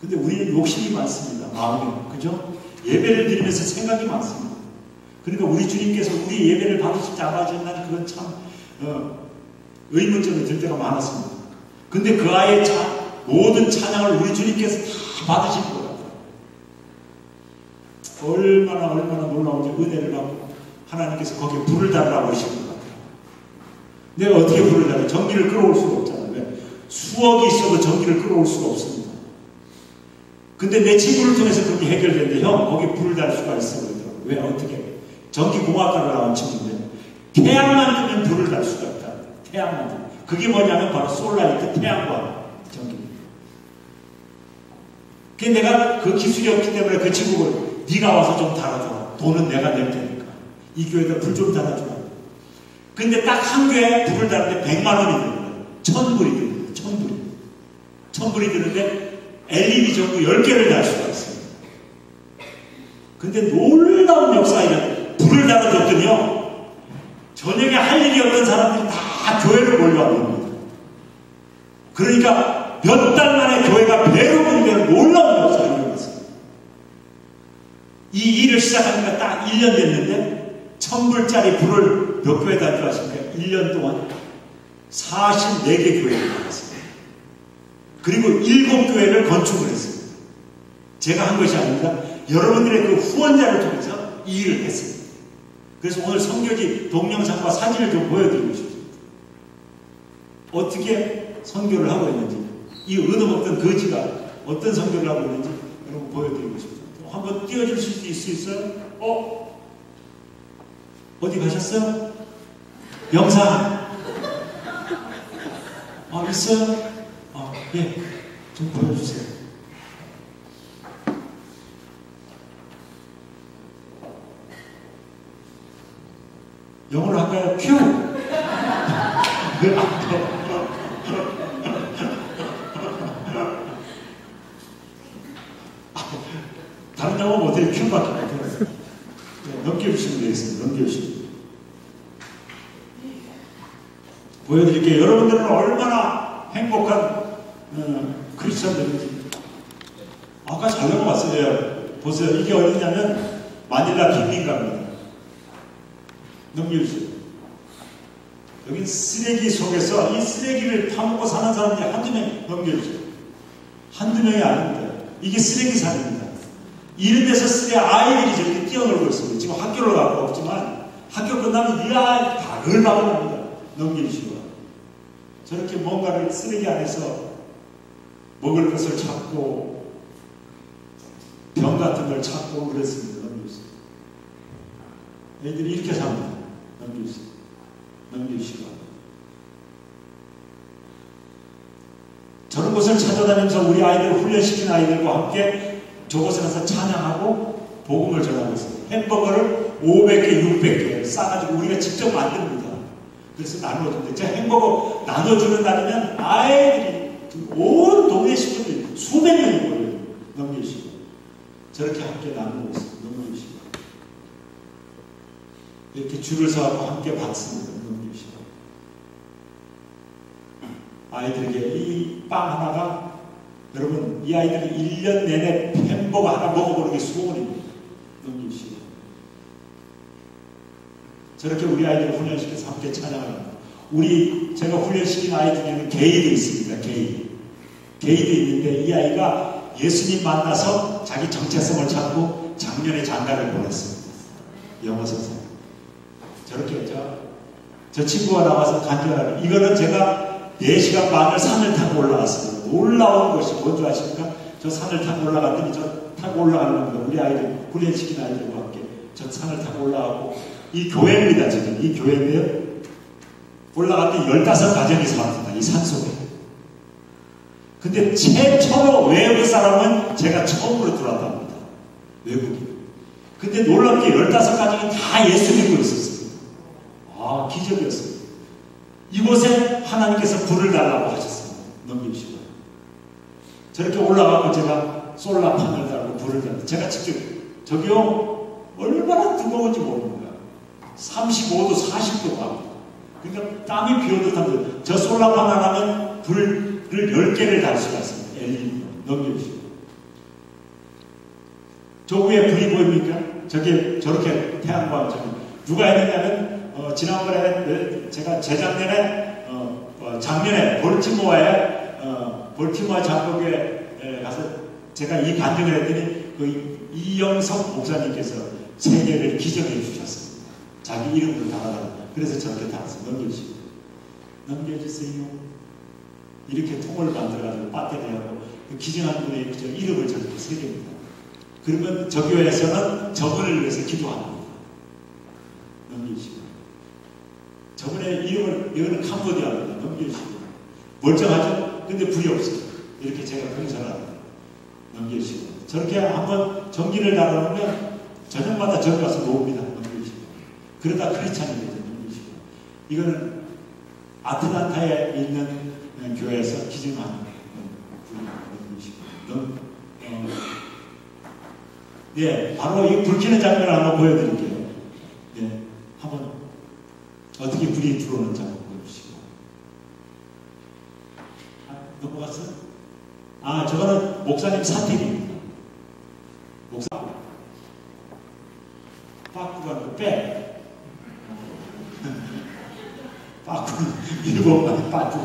근데 우리는 욕심이 많습니다. 마음에. 그죠? 예배를 드리면서 생각이 많습니다. 그러니까 우리 주님께서 우리 예배를 받으실지 안 받으실지 그건 참 의문점이 들 때가 많았습니다. 근데 그 아이의 모든 찬양을 우리 주님께서 다 받으실 것 같아요. 얼마나 놀라운지 은혜를 받고 하나님께서 거기에 불을 달라고 하시는 것 같아요. 내가 어떻게 불을 달래? 전기를 끌어올 수가 없잖아요. 왜? 수억이 있어도 전기를 끌어올 수가 없습니다. 근데 내 친구를 통해서 그게 해결되는데 형 거기에 불을 달 수가 있어 그러더라고요. 왜? 어떻게? 전기공학과를 나온 친구인데 태양만 뜨면 불을 달 수가 있다. 태양만 뜨면. 그게 뭐냐면 바로 솔라이트 태양광 전기입니다. 그래서 내가 그 기술이 없기 때문에 그 친구를 네가 와서 좀 달아줘. 돈은 내가 낼 테니까. 이 교회에다 불 좀 달아줘. 근데 딱 한 교회에 불을 달는데 100만 원이 드는 거예요. 1000불이 드는 거예요. 1000불이 드는데 LED 전구 10개를 달 수가 있어요. 근데 놀라운 역사에 불을 달아줬더니요. 저녁에 할 일이 없던 사람들이 다 교회를 몰려와 봅니다. 그러니까 몇 달 만에 교회가 배로 불리는 놀라운 역사가 일어났어요. 이 일을 시작하니까 딱 1년 됐는데 1000불짜리 불을 몇 교회 달줄 아십니까? 1년 동안 44개 교회를 받았습니다. 그리고 7교회를 건축을 했습니다. 제가 한 것이 아닙니다. 여러분들의 그 후원자를 통해서 이 일을 했습니다. 그래서 오늘 선교지 동영상과 사진을 좀 보여드리고 싶습니다. 어떻게 선교를 하고 있는지, 이 은음 없던 거지가 어떤 선교를 하고 있는지 여러분 보여드리고 싶습니다. 한번 띄워줄 수 있어요? 어디 가셨어요? 영상. 있어요? 예. 좀 보여주세요. 영어로 할까요? 큐! 다른 영어 못해요. 큐밖에 못해요. 넘겨주시면 되겠습니다. 넘겨주시면. 보여드릴게요. 여러분들은 얼마나 행복한 크리스천들인지. 아까 잘 넘어갔어요. 보세요. 이게 어디냐면 마닐라 빈민가입니다. 넘겨주세요. 여기 쓰레기 속에서 이 쓰레기를 파먹고 사는 사람들이 한두 명 넘겨주세요. 한두 명이 아닙니다. 이게 쓰레기산입니다. 이런 데서 아이들이 저렇게 뛰어놀고 있습니다. 지금 학교를 가고 없지만 학교 끝나면 이 아이 바글바글 합니다. 넘겨주시고. 저렇게 뭔가를 쓰레기 안에서 먹을 것을 찾고 병 같은 걸 찾고 그랬습니다. 넘겨주세요. 애들이 이렇게 삽니다. 넘겨주세요. 넘겨주시고. 저런 곳을 찾아다니면서 우리 아이들 훈련시킨 아이들과 함께 저곳에 가서 찬양하고 복음을 전하고 있습니다. 햄버거를 500개, 600개 싸가지고 우리가 직접 만듭니다. 그래서 나눠주는데 제가 햄버거 나눠주는 날이면 아이들이 온 동네 식구들이 수백 명이 모여요. 넘겨주시고. 저렇게 함께 나누고 있습니다. 넘겨주시고. 이렇게 줄을 서고 함께 받습니다. 넘겨주시고. 아이들에게 이 빵 하나가 여러분 이 아이들이 1년 내내 햄버거 하나 먹어보는 게 소원입니다. 넘겨주시고. 저렇게 우리 아이들을 훈련시켜서 함께 찬양합니다. 제가 훈련시킨 아이 중에는 게이도 있습니다. 게이도 있는데 이 아이가 예수님 만나서 자기 정체성을 찾고 작년에 장가를 보냈습니다. 영어 선생. 저렇게 저 친구가 나와서 간절하게 이거는 제가 4시간 반을 산을 타고 올라갔습니다. 놀라운 것이 뭔지 아십니까? 저 산을 타고 올라갔더니 저 타고 올라가는 겁니다. 우리 아이들, 훈련시킨 아이들과 함께 저 산을 타고 올라가고 이 교회입니다. 지금 이 교회인데요. 올라갔더니 15가정이 살았습니다. 이 산속에. 근데 최초로 외국 사람은 제가 처음으로 들어왔답니다. 외국인. 근데 놀랍게 15가정이 다 예수 믿고 있었습니다. 기적이었습니다. 이곳에 하나님께서 불을 달라고 하셨습니다. 넘겨주시고요. 저렇게 올라가고 제가 솔라판을 달고 불을 달고 제가 직접 저기요 얼마나 뜨거운지 모릅니다. 35도 40도 가고 그러니까 땀이 비오듯 한데 저 솔라판 하나면 불을 10개를 달 수가 있습니다. LED 넘겨주시고 저 위에 불이 보입니까? 저렇게 태양광 누가 했느냐면 지난번에 제가 재작년에 작년에 볼티모어 장로교에 가서 제가 이 간증을 했더니 그 이영석 목사님께서 세 개를 기증해 주셨습니다. 자기 이름으로 달아달라. 그래서 저렇게 달아서 넘겨주세요. 이렇게 통을 만들어가지고 배터리하고 그 기증한 분의 이름을 저렇게 새깁니다. 그러면 저 교회에서는 저분을 위해서 기도합니다. 넘겨주시고 저분의 이름을 여기는 캄보디아입니다. 넘겨주시고 멀쩡하죠? 근데 불이 없어요. 이렇게 제가 공사를 합니다. 넘겨주시고 저렇게 한번 전기를 달아놓으면 저녁마다 저기 가서 놓습니다. 넘겨주시고 그러다 크리스찬이 되죠. 넘겨주시고 이거는 아틀란타에 있는 교회에서 기증하는 넘겨주시고 예, 바로 이 불 켜는 장면을 한번 보여드릴게요. 예, 한번 어떻게 불이 들어오는지 한번 보여주시고. 넘어갔어요? 저거는 목사님 사택입니다. 목사 빠꾸가 빼. 빠꾸 7마리 빠꾸.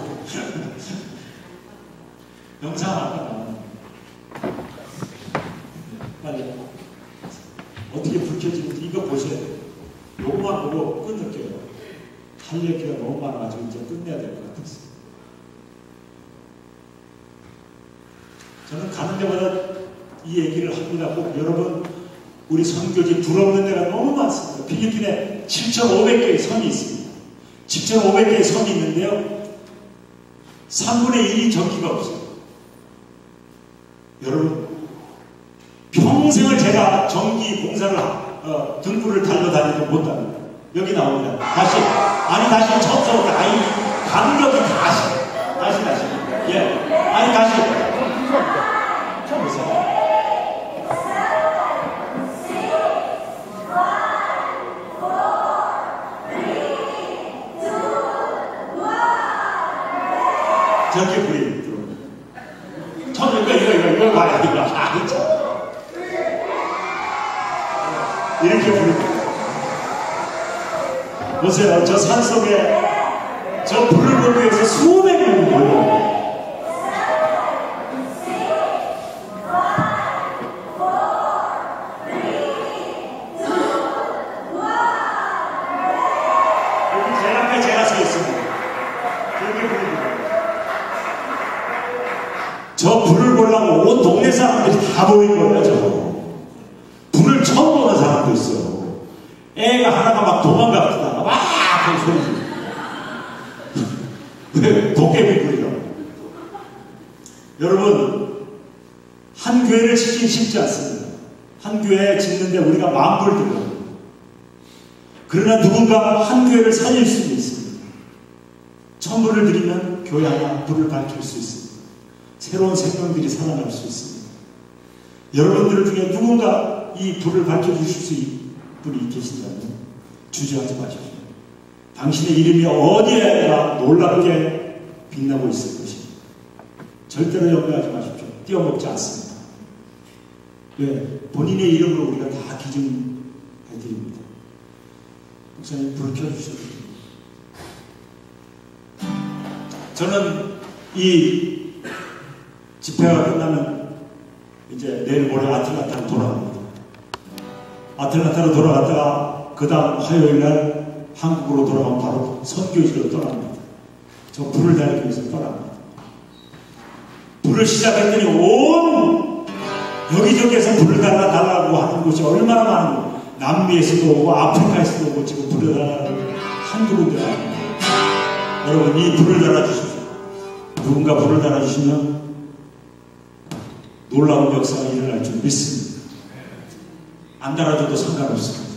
영상 아까 나왔는데 빨리. 어떻게 불 켜지는지 이거 보셔야 돼요. 요것만 보고 끊을게요. 할 얘기가 너무 많아가지고 이제 끝내야 될 것 같았어요. 저는 가는 데마다 이 얘기를 합니다. 꼭 여러분 우리 선교지 불없는 데가 너무 많습니다. 필리핀에 7,500개의 섬이 있습니다. 7,500개의 섬이 있는데요. 3분의 1이 전기가 없어요. 여러분 평생을 제가 전기 공사를 등불을 달려다니도 못합니다. 여기 나옵니다. 다시 처음부터 감격이 다시 예 다시 처음 보세요. 저렇게 불이 들어옵니다. 처음 이거 봐야 이거 이렇게 부릅니다. 보세요. 저 산속에 저 불을 보기 위해서 수백 명이 모여요. 여기 제 앞에 제가 서 있습니다. 저렇게 부릅니다. 저 불을 보려고 온 동네 사람들이 다 모인 거예요. 저거. 불을 처음 보는 사람도 있어. 애가 하나가 막 도망가다가 와! 하는 소리지. 왜? 도깨비 불이라고. 여러분, 한 교회를 짓기 쉽지 않습니다. 한 교회 짓는데 우리가 만불 들어요. 그러나 누군가 한 교회를 살릴 수는 있습니다. 1,000불을 드리면 교회 하나 불을 밝힐 수 있습니다. 새로운 생명들이 살아날 수 있습니다. 여러분들 중에 누군가 이 불을 밝혀주실 수 있는 분이 계신다면 주저하지 마십시오. 당신의 이름이 어디에나 놀랍게 빛나고 있을 것입니다. 절대로 염려하지 마십시오. 띄어먹지 않습니다. 왜? 본인의 이름으로 우리가 다 기증해드립니다. 목사님 불을 켜주셔도 됩니다. 저는 이 집회가 끝나면 이제 내일 모레 아틀란타로 돌아갑니다. 아틀란타로 돌아갔다가 그 다음 화요일날 한국으로 돌아가면 바로 선교지로 떠납니다. 저 불을 달기 위해서 떠납니다. 불을 시작했더니 온 여기저기에서 불을 달라고 하는 곳이 얼마나 많은가. 남미에서도 오고 아프리카에서도 오고 지금 불을 달라는 한두 군데가 아닙니다. 여러분 이 불을 달아주십시오. 누군가 불을 달아주시면 놀라운 역사가 일어날 줄 믿습니다. 안 달아줘도 상관없습니다.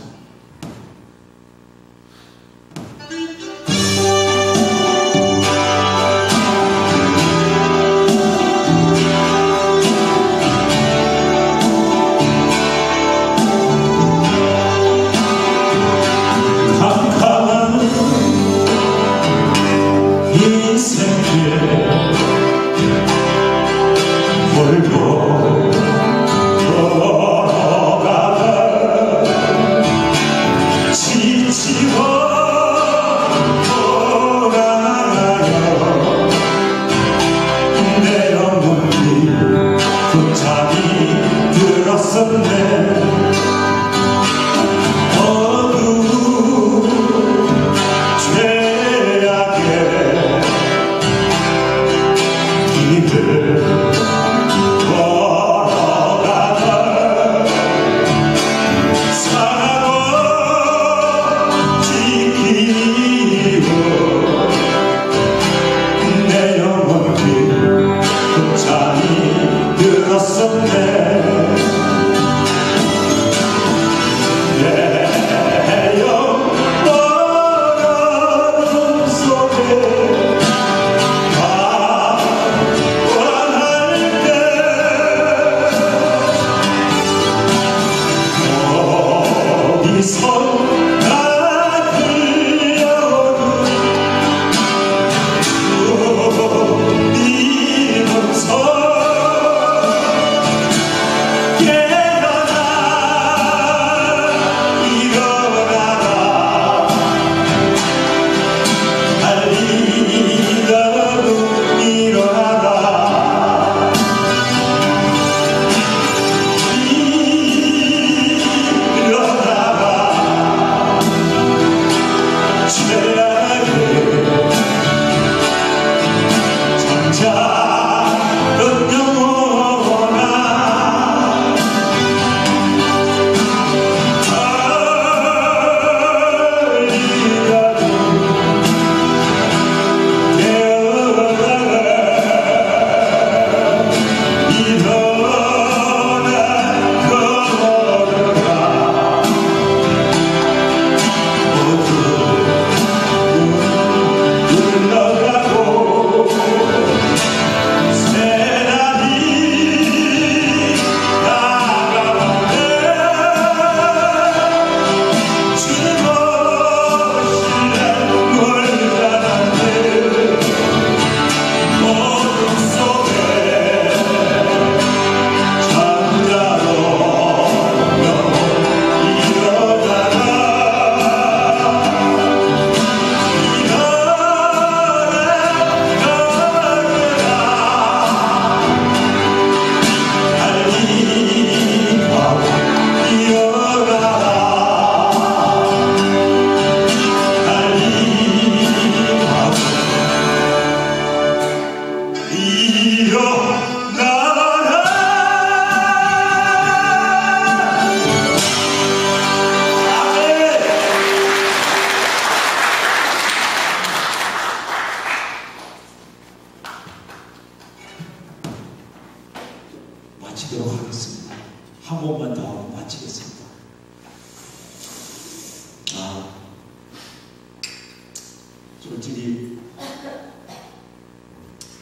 솔직히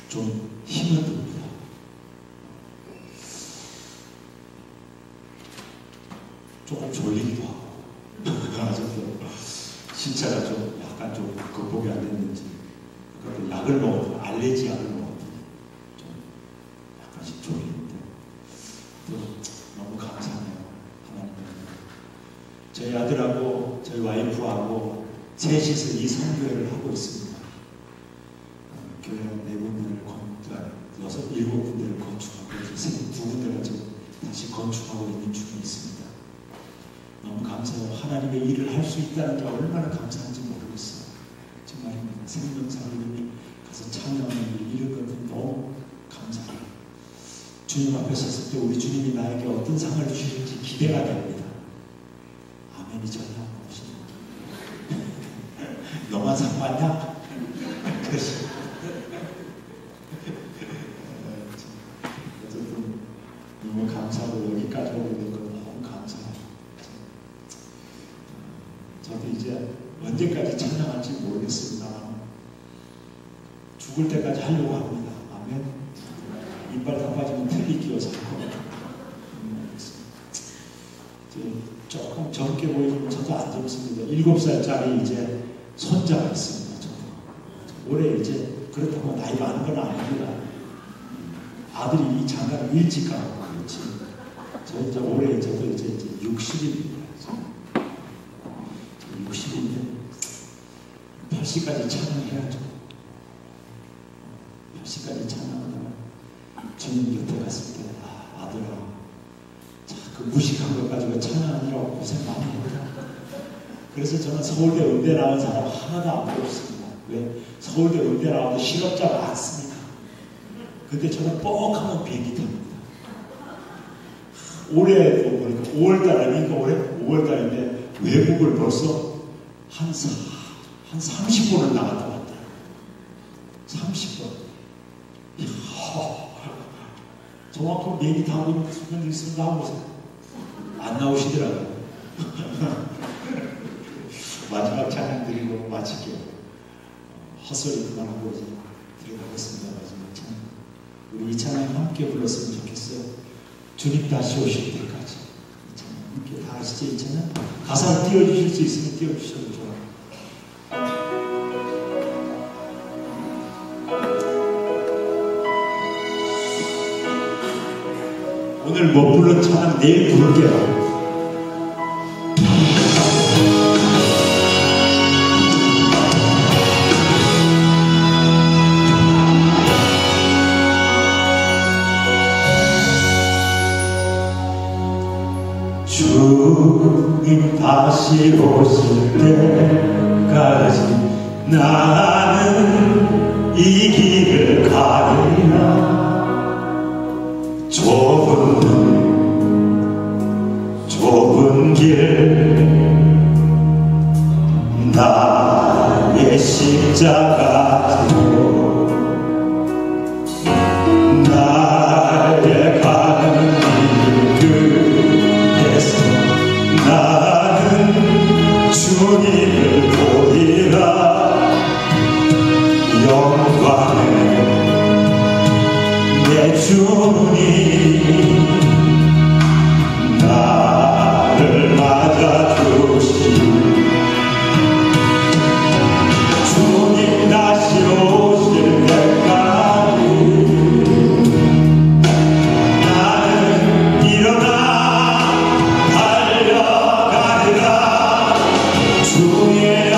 좀 힘이 듭니다. 조금 졸리기도 하고 아직도 신체가 좀 약간 좀 극복이 안 됐는지 그러니까 약을 먹어도 알레르기 약을 먹어도 좀 약간씩 졸리는데 또 너무 감사해요. 하나님 저희 아들하고 저희 와이프하고 셋이서 이 선교회를 하고 있습니다. 교회 4군데를 일곱 군데를 건축하고 두 군데가 지금 다시 건축하고 있는 중에 있습니다. 너무 감사해요. 하나님의 일을 할 수 있다는 게 얼마나 감사한지 모르겠어요. 정말입니다. 생명사님이 가서 찬양하는 일 이런 것들 너무 감사해요. 주님 앞에 섰을 때 우리 주님이 나에게 어떤 상을 주실지 기대가 됩니다. 아멘이 전혀 안 오십니다. 너만 상 받냐? 그러시. 어쨌든 너무 감사하고 여기까지 오게 된 건 너무 감사해요. 저도 이제 언제까지 찬양할지 모르겠습니다. 죽을 때까지 하려고 합니다. 아멘. 이빨 다 빠지면 틀리 끼워서 할 겁니다. 조금 젊게 보이지만 저도 안 젊습니다. 7살짜리 이제 손자가 있습니다. 저도. 올해 이제 그렇다고 나이 많은 건 아닙니다. 아들이 이 장가를 일찍 가고 그렇지. 저 이제 올해 저도 이제 60입니다. 60인데 80까지 찬양해야죠. 80까지 찬양하다가 주님 곁에 갔을 때 아들아 그 무식한 것 가지고 찬양하느라고 고생 많이 했다. 그래서 저는 서울대 의대 나온 사람 하나도 안 부럽습니다. 왜? 서울대 의대 나와도 실업자 많습니다. 근데 저는 뻑하면 비행기 탑니다. 올해도 보니까 5월달 아니니까 올해 5월달인데 외국을 벌써 한 30번을 나갔다 왔다. 30번. 이야, 저만큼 비행기 타고 있는 순간도 있으면 나오세요. 안 나오시더라고요. 마지막 찬양 드리고 마칠게요. 헛소리 그만하고 이제 들어가겠습니다. 마지막 찬양. 우리 이 찬양 함께 불렀으면 좋겠어요. 주님 다시 오실 때까지. 이 찬양 함께 다 아시죠? 이 찬양? 가사를 띄워주실 수 있으면 띄워주셔도 좋아요. 오늘 못 부른 찬양 내일 부를게요. 주님 다시 오실 때까지 나는 이 길을 가리라. 좁은 길 나의 십자가 지고 나의 가는 길 끝에서 나는 주님을 보리라. 영광의 내 주님 나를 맞아주신 주님 다시 오실 때까지 나는 일어나 달려가리라. 주의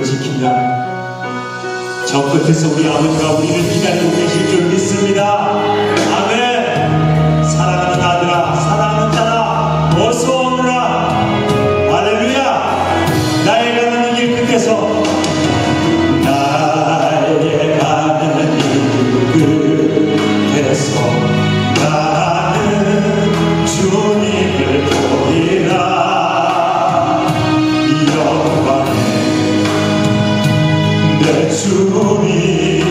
약속을 지키면 저 끝에서 우리 아버지가 우리를 기다리고 계실 줄 믿습니다. 아멘. 사랑하는 아들아, 사랑하는 딸아, 어서 오너라. 할렐루야. 나의 가는 길 끝에서, 나의 가는 길 끝에서 나는 주님을 보리라. 내 주님